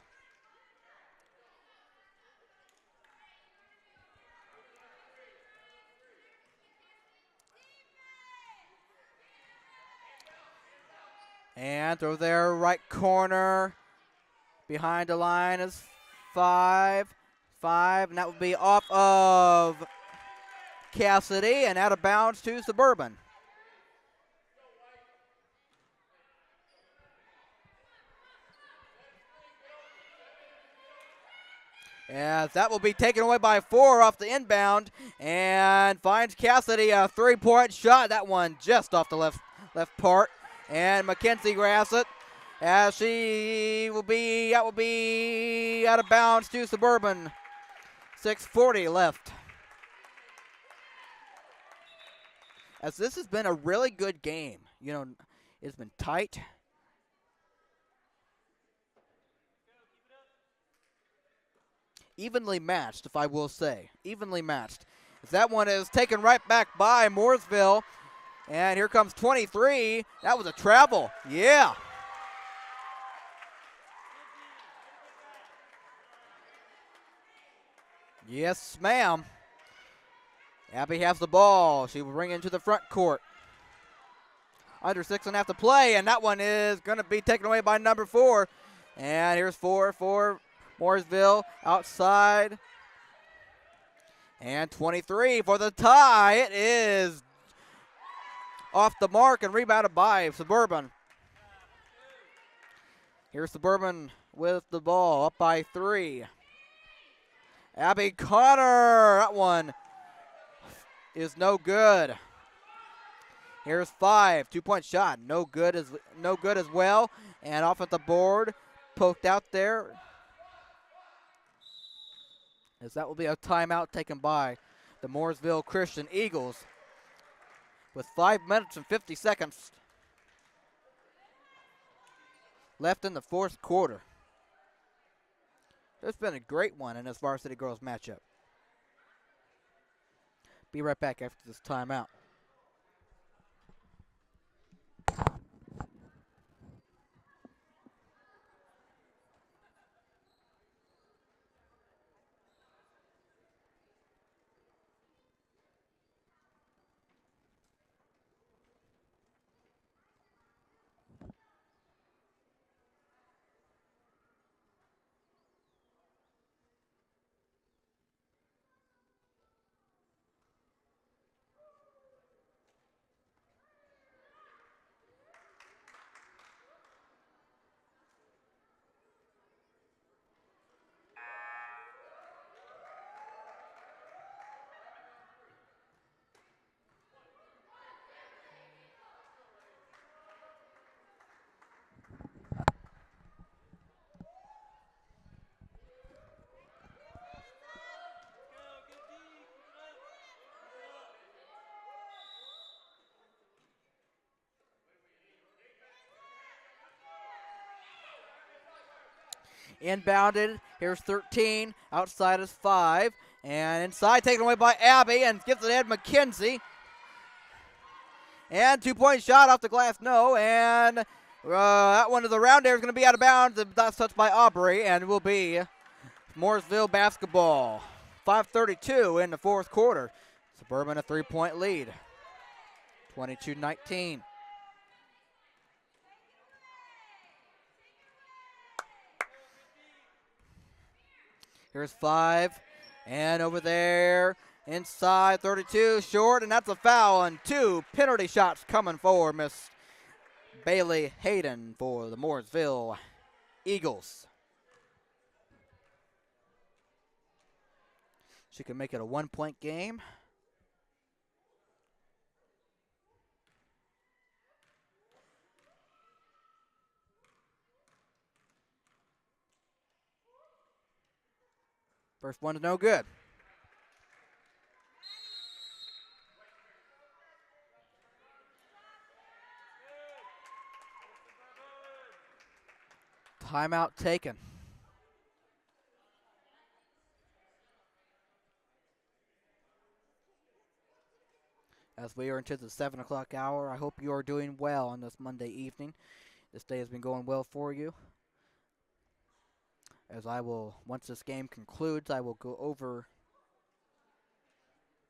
And throw there, right corner. Behind the line is 5. And that would be off of Cassidy and out of bounds to Suburban. As that will be taken away by 4 off the inbound and finds Cassidy a 3-point shot. That one just off the left part. And McKenzie grabs it as that will be out of bounds to Suburban. 6:40 left. As this has been a really good game. You know, it's been tight. Evenly matched, if I will say. Evenly matched. As that one is taken right back by Mooresville. And here comes 23. That was a travel. Yeah. Yes, ma'am. Abby has the ball. She will bring it into the front court. Under 6.5 to play, and that one is going to be taken away by number 4. And here's 4 for Mooresville outside. And 23 for the tie. It is off the mark and rebounded by Suburban. Here's Suburban with the ball, up by 3. Abby Connor, that one is no good. Here's 5, 2-point shot, no good as well. And off at the board, poked out there. As that will be a timeout taken by the Mooresville Christian Eagles. With 5 minutes and 50 seconds left in the fourth quarter. It's been a great one in this varsity girls matchup. Be right back after this timeout. Inbounded. Here's 13. Outside is 5. And inside, taken away by Abby, and gets it in McKenzie. And 2-point shot off the glass, no. And that one to the round there is going to be out of bounds. That's touched by Aubrey, and will be Mooresville basketball. 5:32 in the fourth quarter. Suburban a 3-point lead. 22-19. Here's 5. And over there, inside 32, short, and that's a foul. And 2 penalty shots coming for Miss Bailey Hayden for the Mooresville Eagles. She can make it a 1-point game. First one is no good. Timeout taken. As we are into the 7 o'clock hour, I hope you are doing well on this Monday evening. This day has been going well for you. As I will, once this game concludes, I will go over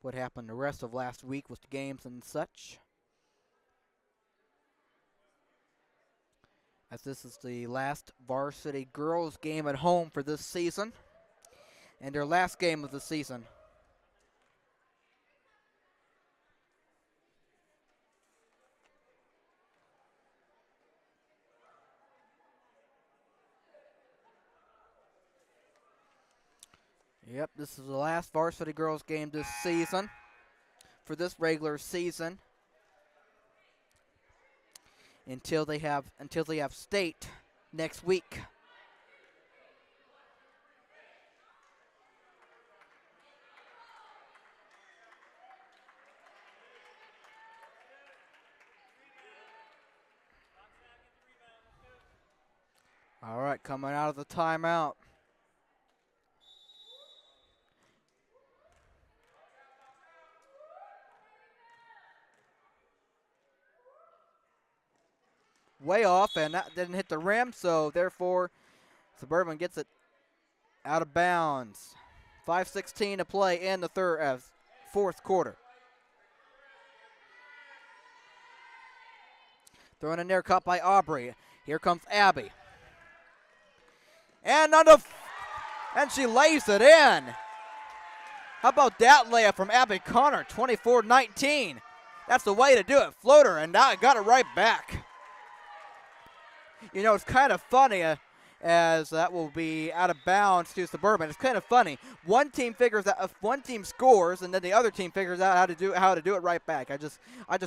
what happened the rest of last week with the games and such. As this is the last varsity girls game at home for this season, and their last game of the season. Yep, this is the last varsity girls game this season, for this regular season, until they have state next week. All right, coming out of the timeout. Way off, and that didn't hit the rim, so therefore Suburban gets it out of bounds. 5:16 to play in the fourth quarter. Thrown in there, caught by Aubrey. Here comes Abby. And and she lays it in. How about that layup from Abby Connor? 24-19. That's the way to do it. Floater, and now I got it right back. You know, it's kind of funny as that will be out of bounds to Suburban. It's kind of funny. One team scores, and then the other team figures out how to do it right back. I just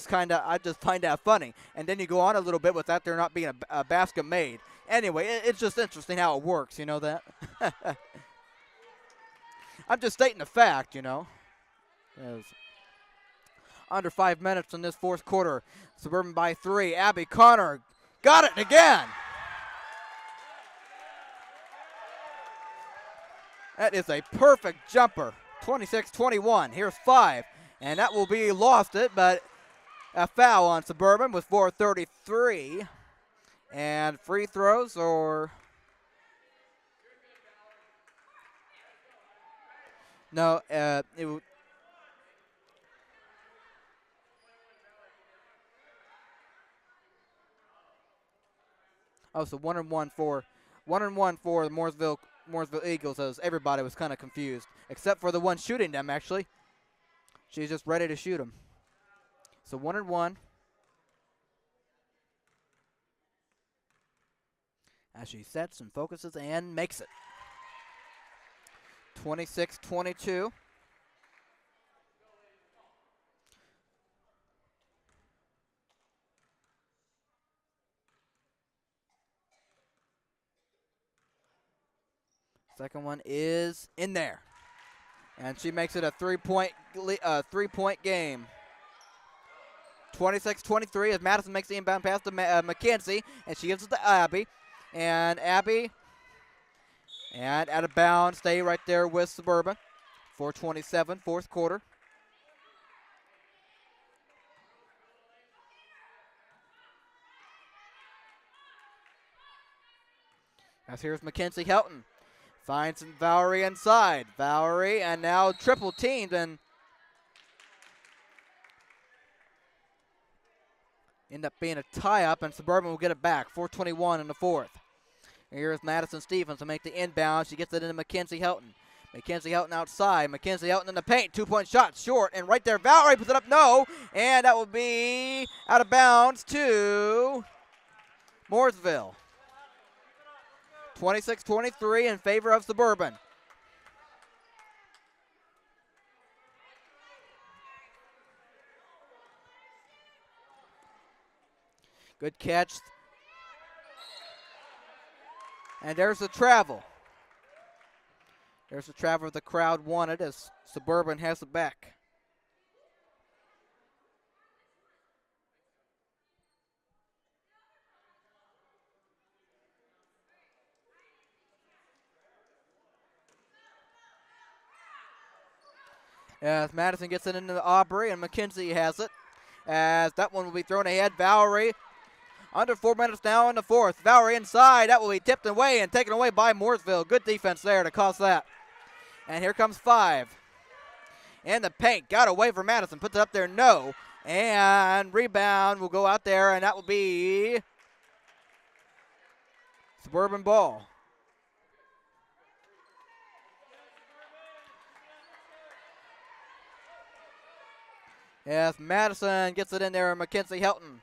find that funny. And then you go on a little bit with that there not being a basket made. Anyway, it's just interesting how it works. You know that. I'm just stating the fact. You know. Under 5 minutes in this fourth quarter, Suburban by 3. Abby Connor. Got it again. That is a perfect jumper. 26-21. Here's 5. And that will be lost it, but a foul on Suburban with 4:33. And free throws or... No, so 1-1 for the Mooresville Eagles, as everybody was kind of confused, except for the one shooting them. Actually, she's just ready to shoot them. So 1-1. As she sets and focuses and makes it. 26-22. Second one is in there. And she makes it a three-point game. 26-23 as Madison makes the inbound pass to McKenzie, and she gives it to Abby. And Abby And out of bounds, stay right there with Suburban. 4:27, fourth quarter. As here's Mackenzie Helton. Finds Valerie inside. Valerie, and now triple teamed, and end up being a tie-up, and Suburban will get it back. 4:21 in the fourth. Here's Madison Stevens to make the inbound. She gets it into Mackenzie Helton. Mackenzie Helton outside. Mackenzie Helton in the paint. 2-point shot short, and right there, Valerie puts it up. No, and that will be out of bounds to Mooresville. 26-23 in favor of Suburban. Good catch. And there's the travel. There's the travel the crowd wanted as Suburban has it back. As Madison gets it into the Aubrey, and Mackenzie has it. As that one will be thrown ahead. Valerie, under 4 minutes now in the fourth. Valerie inside. That will be tipped away and taken away by Mooresville. Good defense there to cause that. And here comes 5. And the paint got away from Madison. Puts it up there. No. And rebound will go out there, and that will be Suburban ball. Yes, Madison gets it in there, Mackenzie Helton.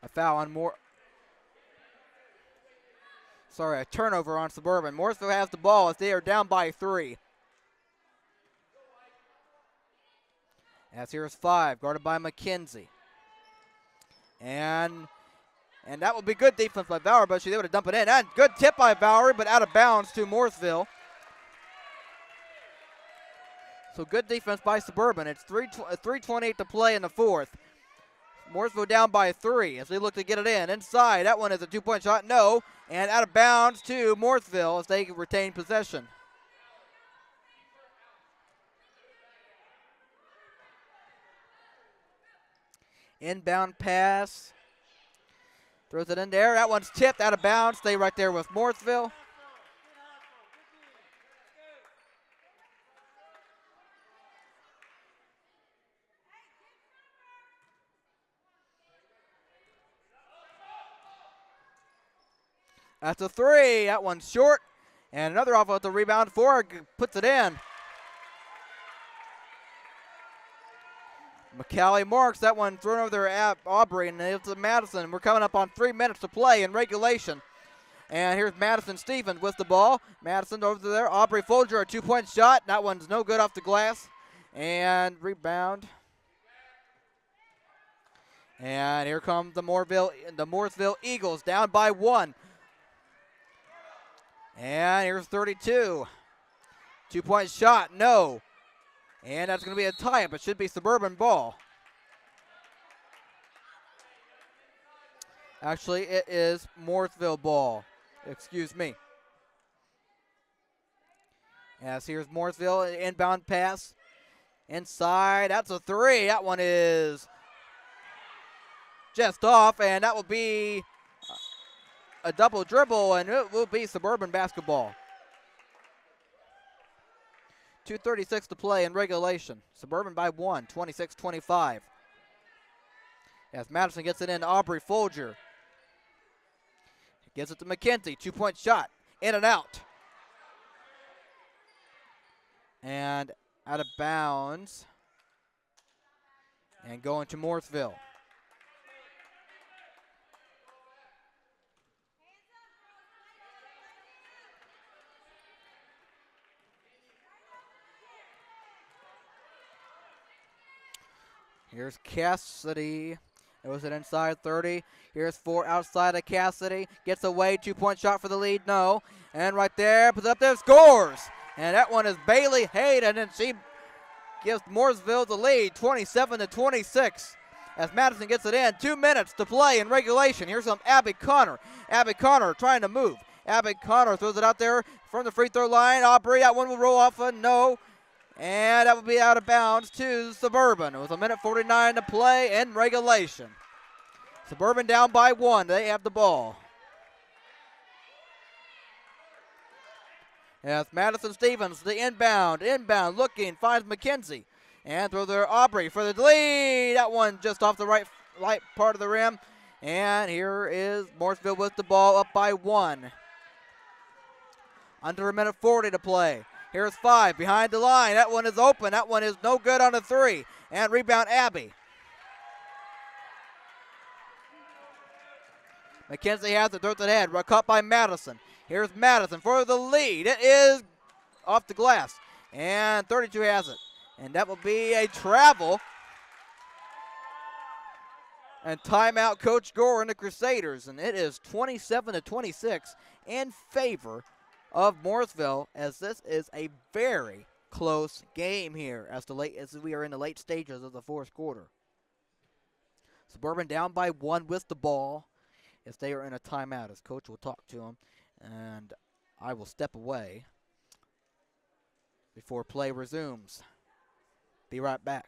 A foul on a turnover on Suburban. Mooresville has the ball as they are down by 3. As here's 5, guarded by Mackenzie. And that will be good defense by Valerie, but she's able to dump it in. And good tip by Valerie, but out of bounds to Mooresville. So good defense by Suburban. It's 3:28 to play in the fourth. Mooresville down by 3 as they look to get it in. Inside, that one is a 2-point shot. No. And out of bounds to Mooresville as they retain possession. Inbound pass. Throws it in there. That one's tipped out of bounds. Stay right there with Mooresville. That's a 3. That one's short. And another offensive rebound. Ford puts it in. McCallie marks that one thrown over there at Aubrey, and it's to Madison. We're coming up on 3 minutes to play in regulation. And here's Madison Stevens with the ball. Madison over there. Aubrey Folger, a 2-point shot. That one's no good off the glass. And rebound. And here comes the Mooresville Eagles down by 1. And here's 32. 2-point shot, no. And that's going to be a tie-up. It should be Suburban ball. Actually, it is Mooresville ball. Excuse me. As here's Mooresville, inbound pass. Inside, that's a 3. That one is just off, and that will be a double dribble, and it will be Suburban basketball. 2:36 to play in regulation. Suburban by 1, 26-25. As Madison gets it in to Aubrey Folger. Gives it to McKenzie. 2-point shot. In and out. And out of bounds. And going to Mooresville. Here's Cassidy. It was an inside 30. Here's 4 outside of Cassidy. Gets away. 2-point shot for the lead. No. And right there, puts it up there, scores. And that one is Bailey Hayden, and she gives Mooresville the lead, 27-26. As Madison gets it in, 2 minutes to play in regulation. Here's some Abby Connor. Abby Connor trying to move. Abby Connor throws it out there from the free throw line. Aubrey, that one will roll off a no. And that will be out of bounds to Suburban. With 1:49 to play in regulation. Suburban down by 1. They have the ball. As Madison Stevens, the inbound, looking, finds McKenzie. And throw there Aubrey for the lead. That one just off the right part of the rim. And here is Mooresville with the ball up by 1. Under 1:40 to play. Here's 5 behind the line. That one is open. That one is no good on a 3. And rebound Abby. McKenzie has it, throws it ahead. Caught by Madison. Here's Madison for the lead. It is off the glass. And 32 has it. And that will be a travel. And timeout Coach Gore and the Crusaders. And it is 27-26 in favor of Mooresville, as this is a very close game here as we are in the late stages of the fourth quarter. Suburban down by 1 with the ball as they are in a timeout, as Coach will talk to them. And I will step away before play resumes. Be right back.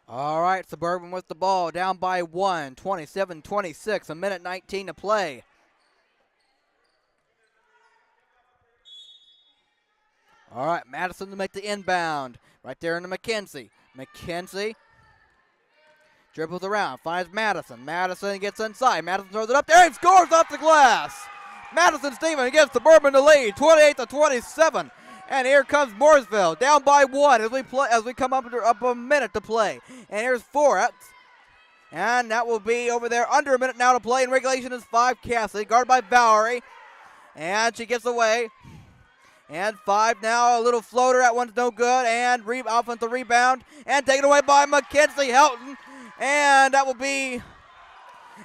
All right, Suburban with the ball, down by 1, 27-26, 1:19 to play. All right, Madison to make the inbound, right there into McKenzie. McKenzie dribbles around, finds Madison. Madison gets inside. Madison throws it up there and scores off the glass. Madison Stevens gives Suburban the lead, 28-27. And here comes Mooresville, down by 1 as we come up a minute to play. And here's 4. And that will be over there under a minute now to play. In regulation is 5. Cassidy, guarded by Valerie. And she gets away. And 5 now, a little floater. That one's no good. And offensive rebound. And taken away by Mackenzie Helton. And that will be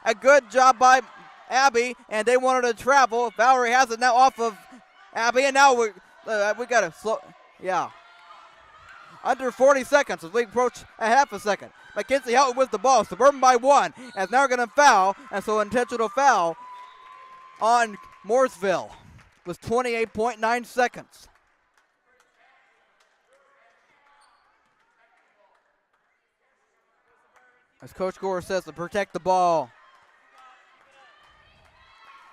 a good job by Abby. And they wanted to travel. Valerie has it now off of Abby. And now we got to slow. Yeah. Under 40 seconds as we approach a half a second. Mackenzie Helton with the ball. Suburban by 1. As now we're going to foul. And so intentional foul on Mooresville with 28.9 seconds. As Coach Gore says, to protect the ball.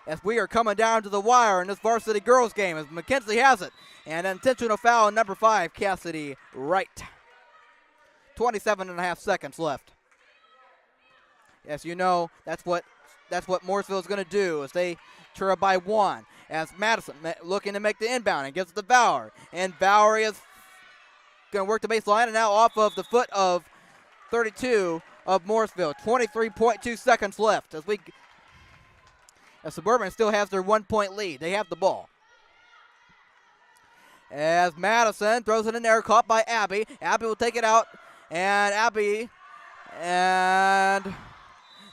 As we are coming down to the wire in this varsity girls game as McKenzie has it. And an intentional foul on number 5, Cassidy Wright. 27.5 seconds left. As you know, that's what Mooresville is going to do as they trail by 1. As Madison looking to make the inbound and gets the Valerie. And Valerie is going to work the baseline and now off of the foot of 32 of Mooresville. 23.2 seconds left as Suburban still has their 1-point lead. They have the ball. As Madison throws it in there, caught by Abby. Abby will take it out. And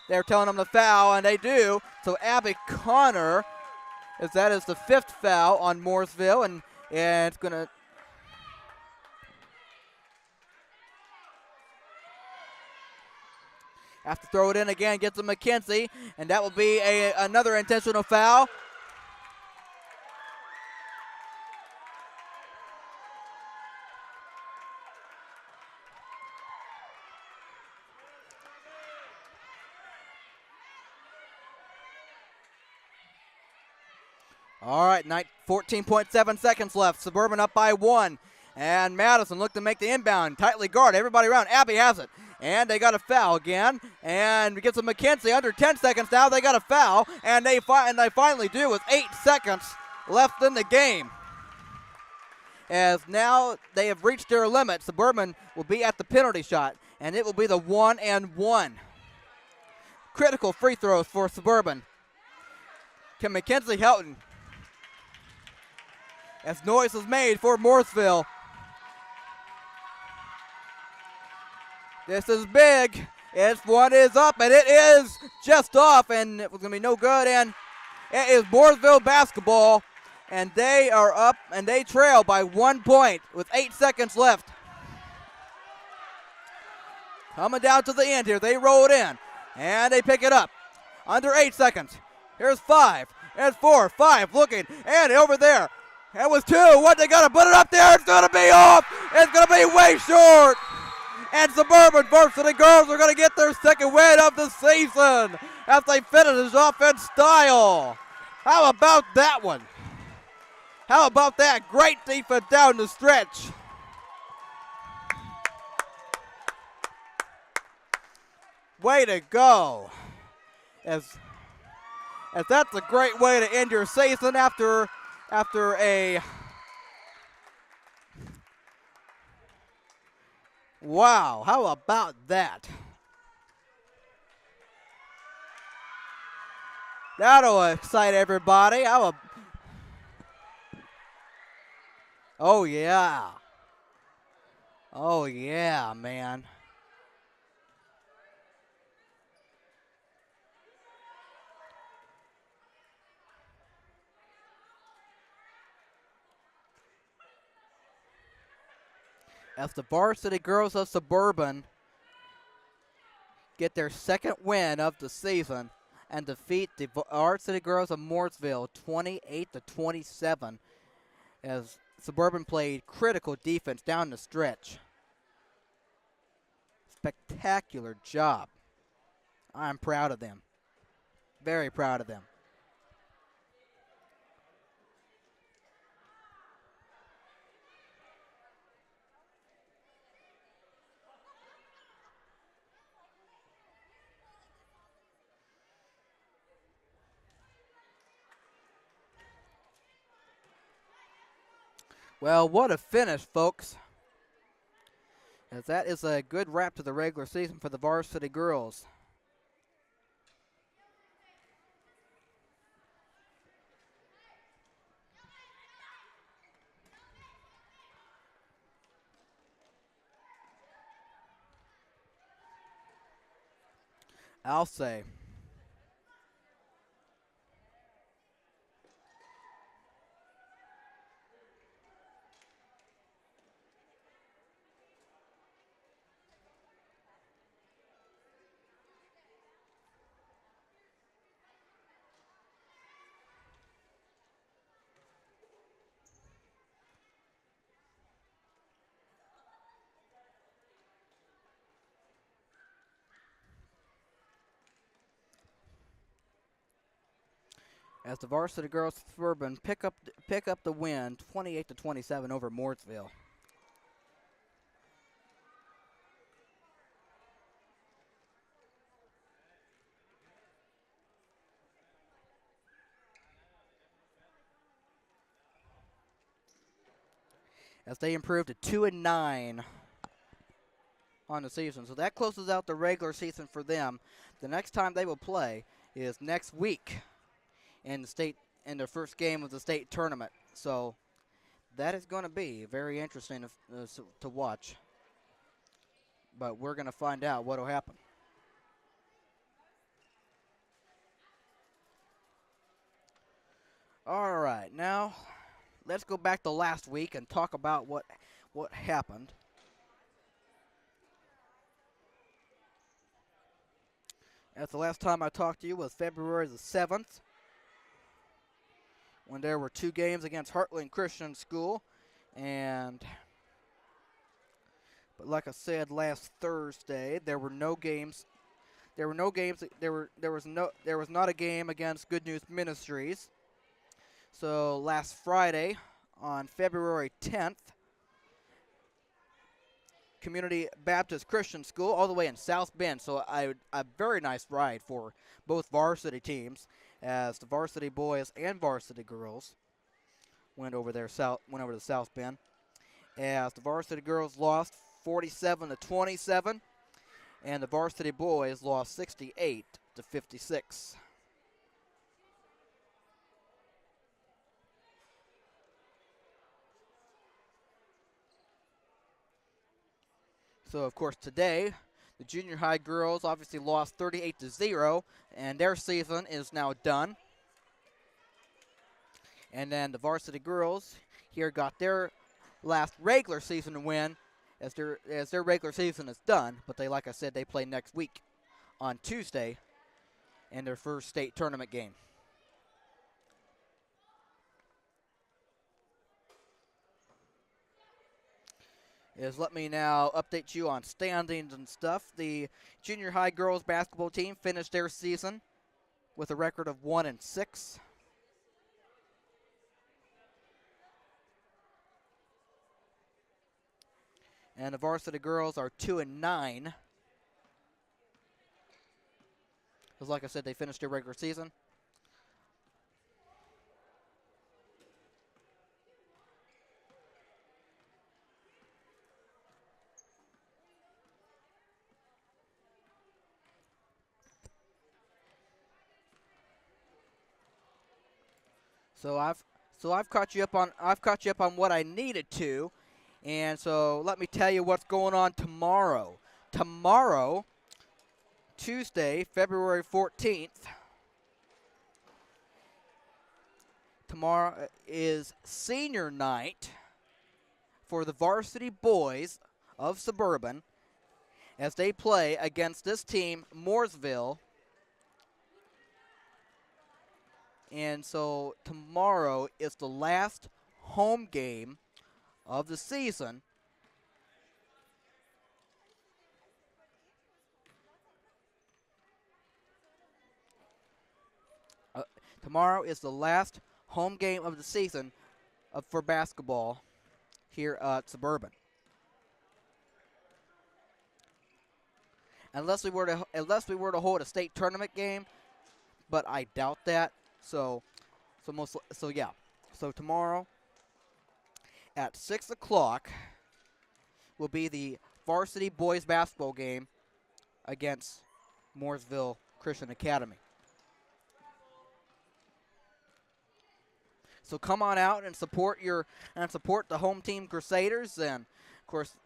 they're telling them to foul, and they do. So Abby Connor, that is the 5th foul on Mooresville, and it's going to have to throw it in again, gets to McKenzie, and that will be another intentional foul. All right, 14.7 seconds left. Suburban up by 1. And Madison looked to make the inbound. Tightly guarded. Everybody around. Abby has it. And they got a foul again. And we get some McKenzie under 10 seconds now. They got a foul. And they finally do with 8 seconds left in the game. As now they have reached their limit. Suburban will be at the penalty shot. And it will be the 1-and-1. Critical free throws for Suburban. Can McKenzie Helton? As noise is made for Mooresville. This is big. This one is up, and it is just off, and it was going to be no good. And it is Mooresville basketball, and they are up, and they trail by 1 point with 8 seconds left. Coming down to the end here. They roll it in, and they pick it up. Under 8 seconds. Here's 5. There's 4. 5 looking, and over there. That was 2. What, they got to put it up there? It's going to be off. It's going to be way short. And Suburban Varsity Girls are going to get their second win of the season as they finish off in style. How about that one? How about that? Great defense down the stretch. Way to go. As that's a great way to end your season after a wow, how about that? That'll excite everybody. Oh, yeah. Oh, yeah, man. As the Varsity Girls of Suburban get their second win of the season and defeat the Varsity Girls of Mooresville 28-27 as Suburban played critical defense down the stretch. Spectacular job. I'm proud of them. Very proud of them. Well, what a finish, folks. As that is a good wrap to the regular season for the Varsity Girls. I'll say. As the Varsity Girls of Suburban pick up the win 28-27 over Mooresville. As they improved to 2-9 on the season. So that closes out the regular season for them. The next time they will play is next week in their first game of the state tournament. So that is going to be very interesting to watch. But we're going to find out what will happen. All right, now let's go back to last week and talk about what happened. As the last time I talked to you was February the 7th, when there were 2 games against Heartland Christian School, but like I said last Thursday, there was not a game against Good News Ministries. So last Friday, on February 10th, Community Baptist Christian School, all the way in South Bend. So a very nice ride for both varsity teams, as the varsity boys and varsity girls went over to South Bend. As the varsity girls lost 47-27, and the varsity boys lost 68-56. So, of course, today, the junior high girls obviously lost 38-0, and their season is now done. And then the varsity girls here got their last regular season win as their regular season is done. But they, like I said, they play next week on Tuesday in their first state tournament game. Let me now update you on standings and stuff. The junior high girls basketball team finished their season with a record of 1-6. And the varsity girls are 2-9. Because, like I said, they finished their regular season. So I've caught you up on what I needed to, and so let me tell you what's going on tomorrow. Tomorrow, Tuesday, February 14th. Tomorrow is senior night for the varsity boys of Suburban as they play against this team, Mooresville. And so tomorrow is the last home game of the season. Tomorrow is the last home game of the season for basketball here at Suburban. Unless we were to hold a state tournament game, but I doubt that. So tomorrow at 6 o'clock will be the varsity boys basketball game against Mooresville Christian Academy. So come on out and support the home team Crusaders, and of course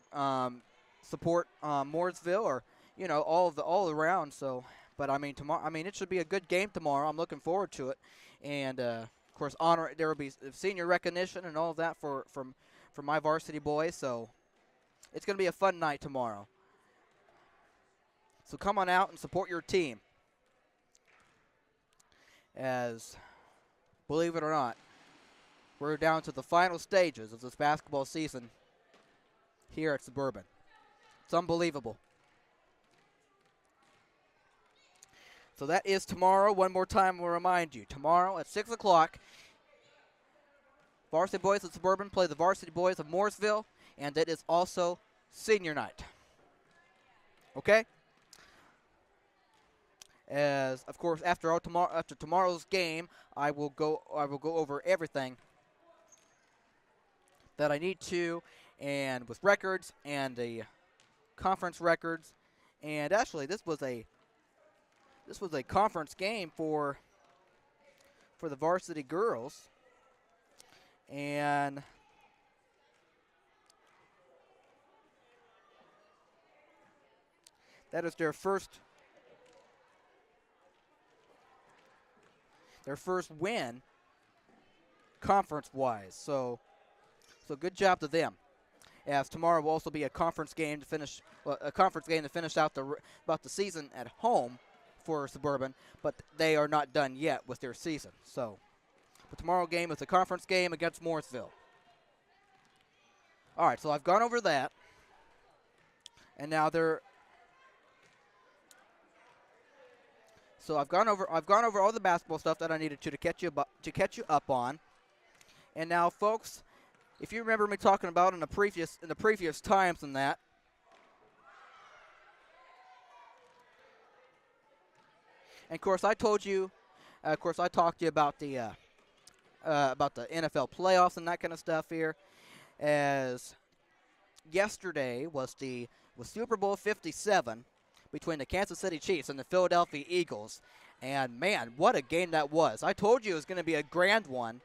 support Mooresville, or all around. So. But tomorrow. It should be a good game tomorrow. I'm looking forward to it, and of course, there will be senior recognition and all of that for my varsity boys. So it's going to be a fun night tomorrow. So come on out and support your team. As, believe it or not, we're down to the final stages of this basketball season here at Suburban. It's unbelievable. So that is tomorrow. One more time, we'll remind you. Tomorrow at 6 o'clock, varsity boys of Suburban play the varsity boys of Mooresville, and that is also senior night. Okay? As, of course, after tomorrow's game, I will go over everything that I need to, and with records and the conference records. And actually, this was a conference game for the varsity girls, and that is their first win conference-wise. So good job to them. As tomorrow will also be a conference game to finish out the season at home for Suburban, but they are not done yet with their season. So, the tomorrow game is a conference game against Mooresville. All right, so I've gone over that, and now I've gone over all the basketball stuff that I needed to catch you up on, and now, folks, if you remember me talking about in the previous times and that, And of course, I told you. Of course, I talked to you about the NFL playoffs and that kind of stuff here. As yesterday was Super Bowl 57 between the Kansas City Chiefs and the Philadelphia Eagles. And man, what a game that was! I told you it was going to be a grand one.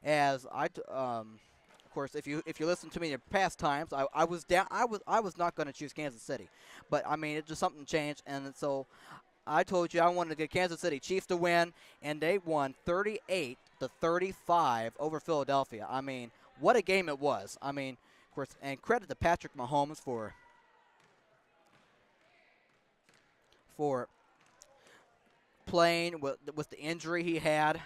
As of course, if you listen to me in past times, I was down. I was not going to choose Kansas City, but I mean, it just something changed, and so I told you I wanted to get Kansas City Chiefs to win, and they won 38-35 over Philadelphia. I mean, what a game it was! I mean, of course, and credit to Patrick Mahomes for playing with the injury he had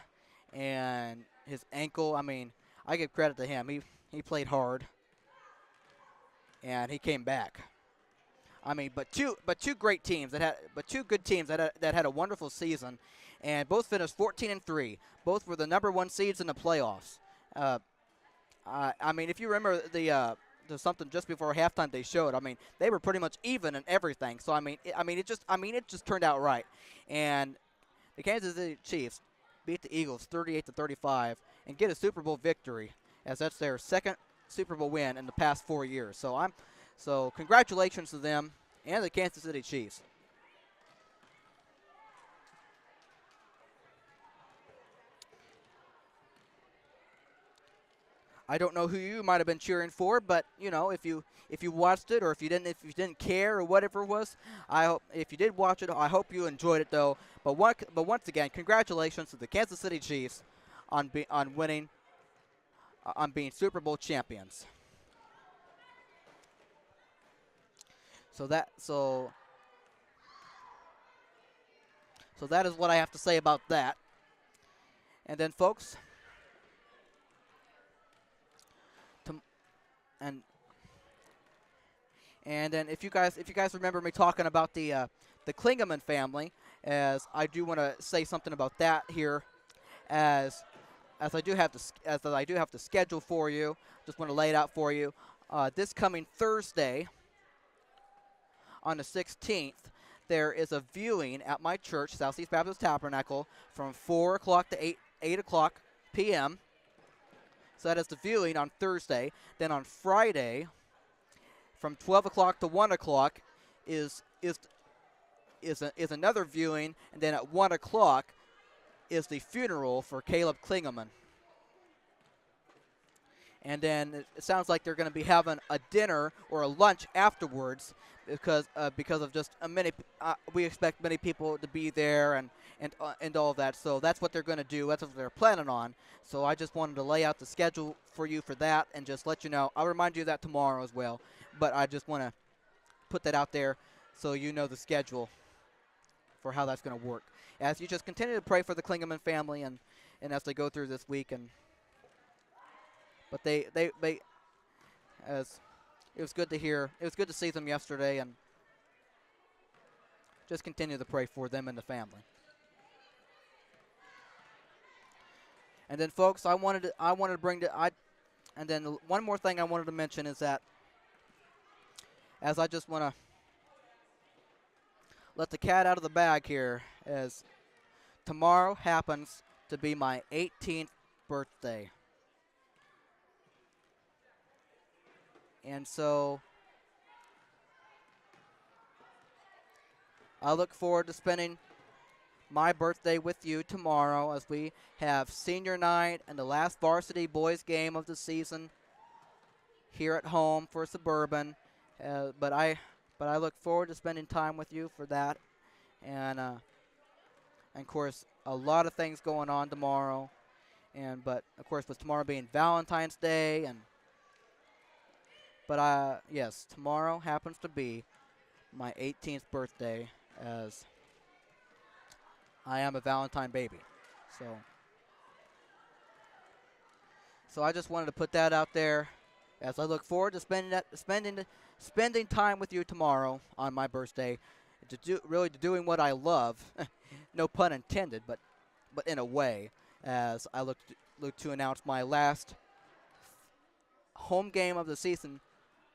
and his ankle. I mean, I give credit to him. He played hard and he came back. I mean, but two great teams two good teams that had a wonderful season, and both finished 14-3. Both were the number one seeds in the playoffs. I mean, if you remember there's something just before halftime they showed. I mean, they were pretty much even in everything. So it just turned out right, and the Kansas City Chiefs beat the Eagles 38-35 and get a Super Bowl victory, as that's their second Super Bowl win in the past 4 years. So congratulations to them and the Kansas City Chiefs. I don't know who you might have been cheering for, but you know, if you watched it, or if you didn't care, or whatever it was, I hope if you did watch it, I hope you enjoyed it though. But once again, congratulations to the Kansas City Chiefs on winning, on being Super Bowl champions. So that is what I have to say about that. And then, folks, and then if you guys remember me talking about the Klingeman family, as I do want to say something about that here, as I do have the schedule for you. Just want to lay it out for you. This coming Thursday, on the 16th, there is a viewing at my church, Southeast Baptist Tabernacle, from 4 o'clock to 8 o'clock p.m. So that is the viewing on Thursday. Then on Friday, from 12 o'clock to 1 o'clock, is another viewing, and then at 1 o'clock is the funeral for Caleb Klingeman. And then it sounds like they're going to be having a dinner or a lunch afterwards, because of just we expect many people to be there and all of that. So that's what they're going to do. That's what they're planning on. So I just wanted to lay out the schedule for you for that and just let you know. I'll remind you of that tomorrow as well. But I just want to put that out there so you know the schedule for how that's going to work. As you just continue to pray for the Klingeman family and as they go through this week. But as it was good to hear. It was good to see them yesterday, and just continue to pray for them and the family. And then, folks, I wanted to bring and then one more thing I wanted to mention is that, as I just want to let the cat out of the bag here, as tomorrow happens to be my 18th birthday. And so I look forward to spending my birthday with you tomorrow as we have senior night and the last varsity boys game of the season here at home for Suburban. But I look forward to spending time with you for that. And of course, a lot of things going on tomorrow. But of course, with tomorrow being Valentine's Day But yes, tomorrow happens to be my 18th birthday, as I am a Valentine baby. So I just wanted to put that out there, as I look forward to spending time with you tomorrow on my birthday, to doing what I love, no pun intended, but in a way, as I look to announce my last home game of the season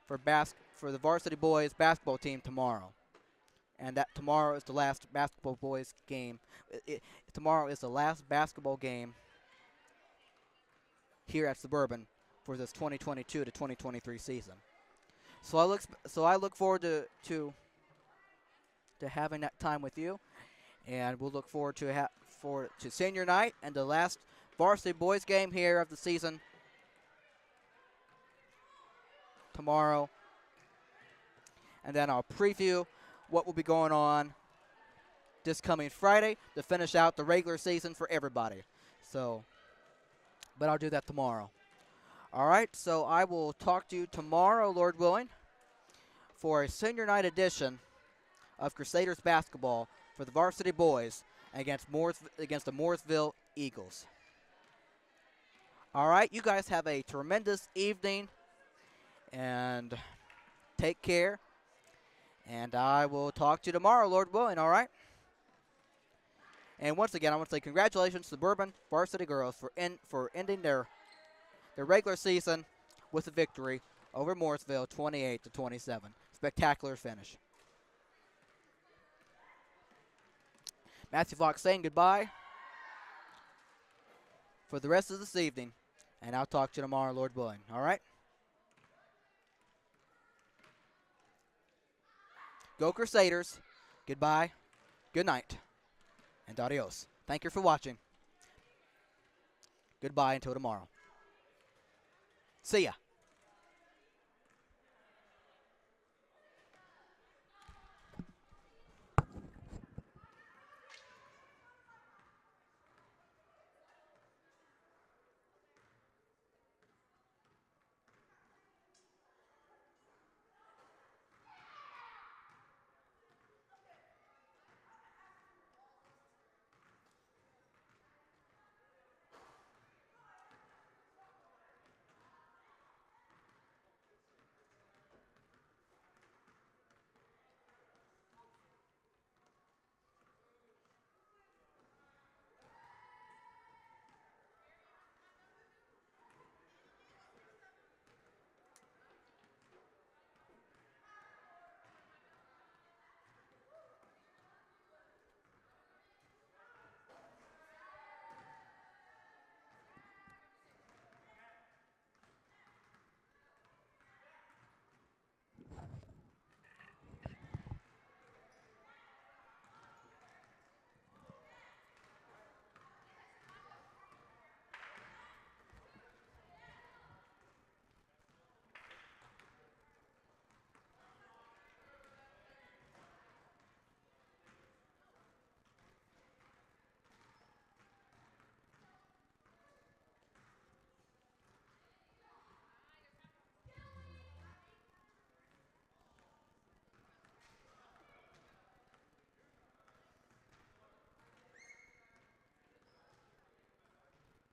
for the varsity boys basketball team tomorrow. and that tomorrow is the last basketball boys game. Tomorrow is the last basketball game here at Suburban for this 2022 to 2023 season. So I look forward to having that time with you, and we'll look forward to senior night and the last varsity boys game here of the season tomorrow. And then I'll preview what will be going on this coming Friday to finish out the regular season for everybody. So, but I'll do that tomorrow. All right, so I will talk to you tomorrow, Lord willing, for a senior night edition of Crusaders basketball for the varsity boys against the Mooresville Eagles. All right, you guys have a tremendous evening, and take care. And I will talk to you tomorrow, Lord willing, all right? And once again, I want to say congratulations to Suburban varsity girls for ending their regular season with a victory over Mooresville, 28-27. Spectacular finish. Matthew Fox saying goodbye for the rest of this evening, and I'll talk to you tomorrow, Lord willing, all right? Go Crusaders. Goodbye, good night, and adios. Thank you for watching. Goodbye until tomorrow. See ya.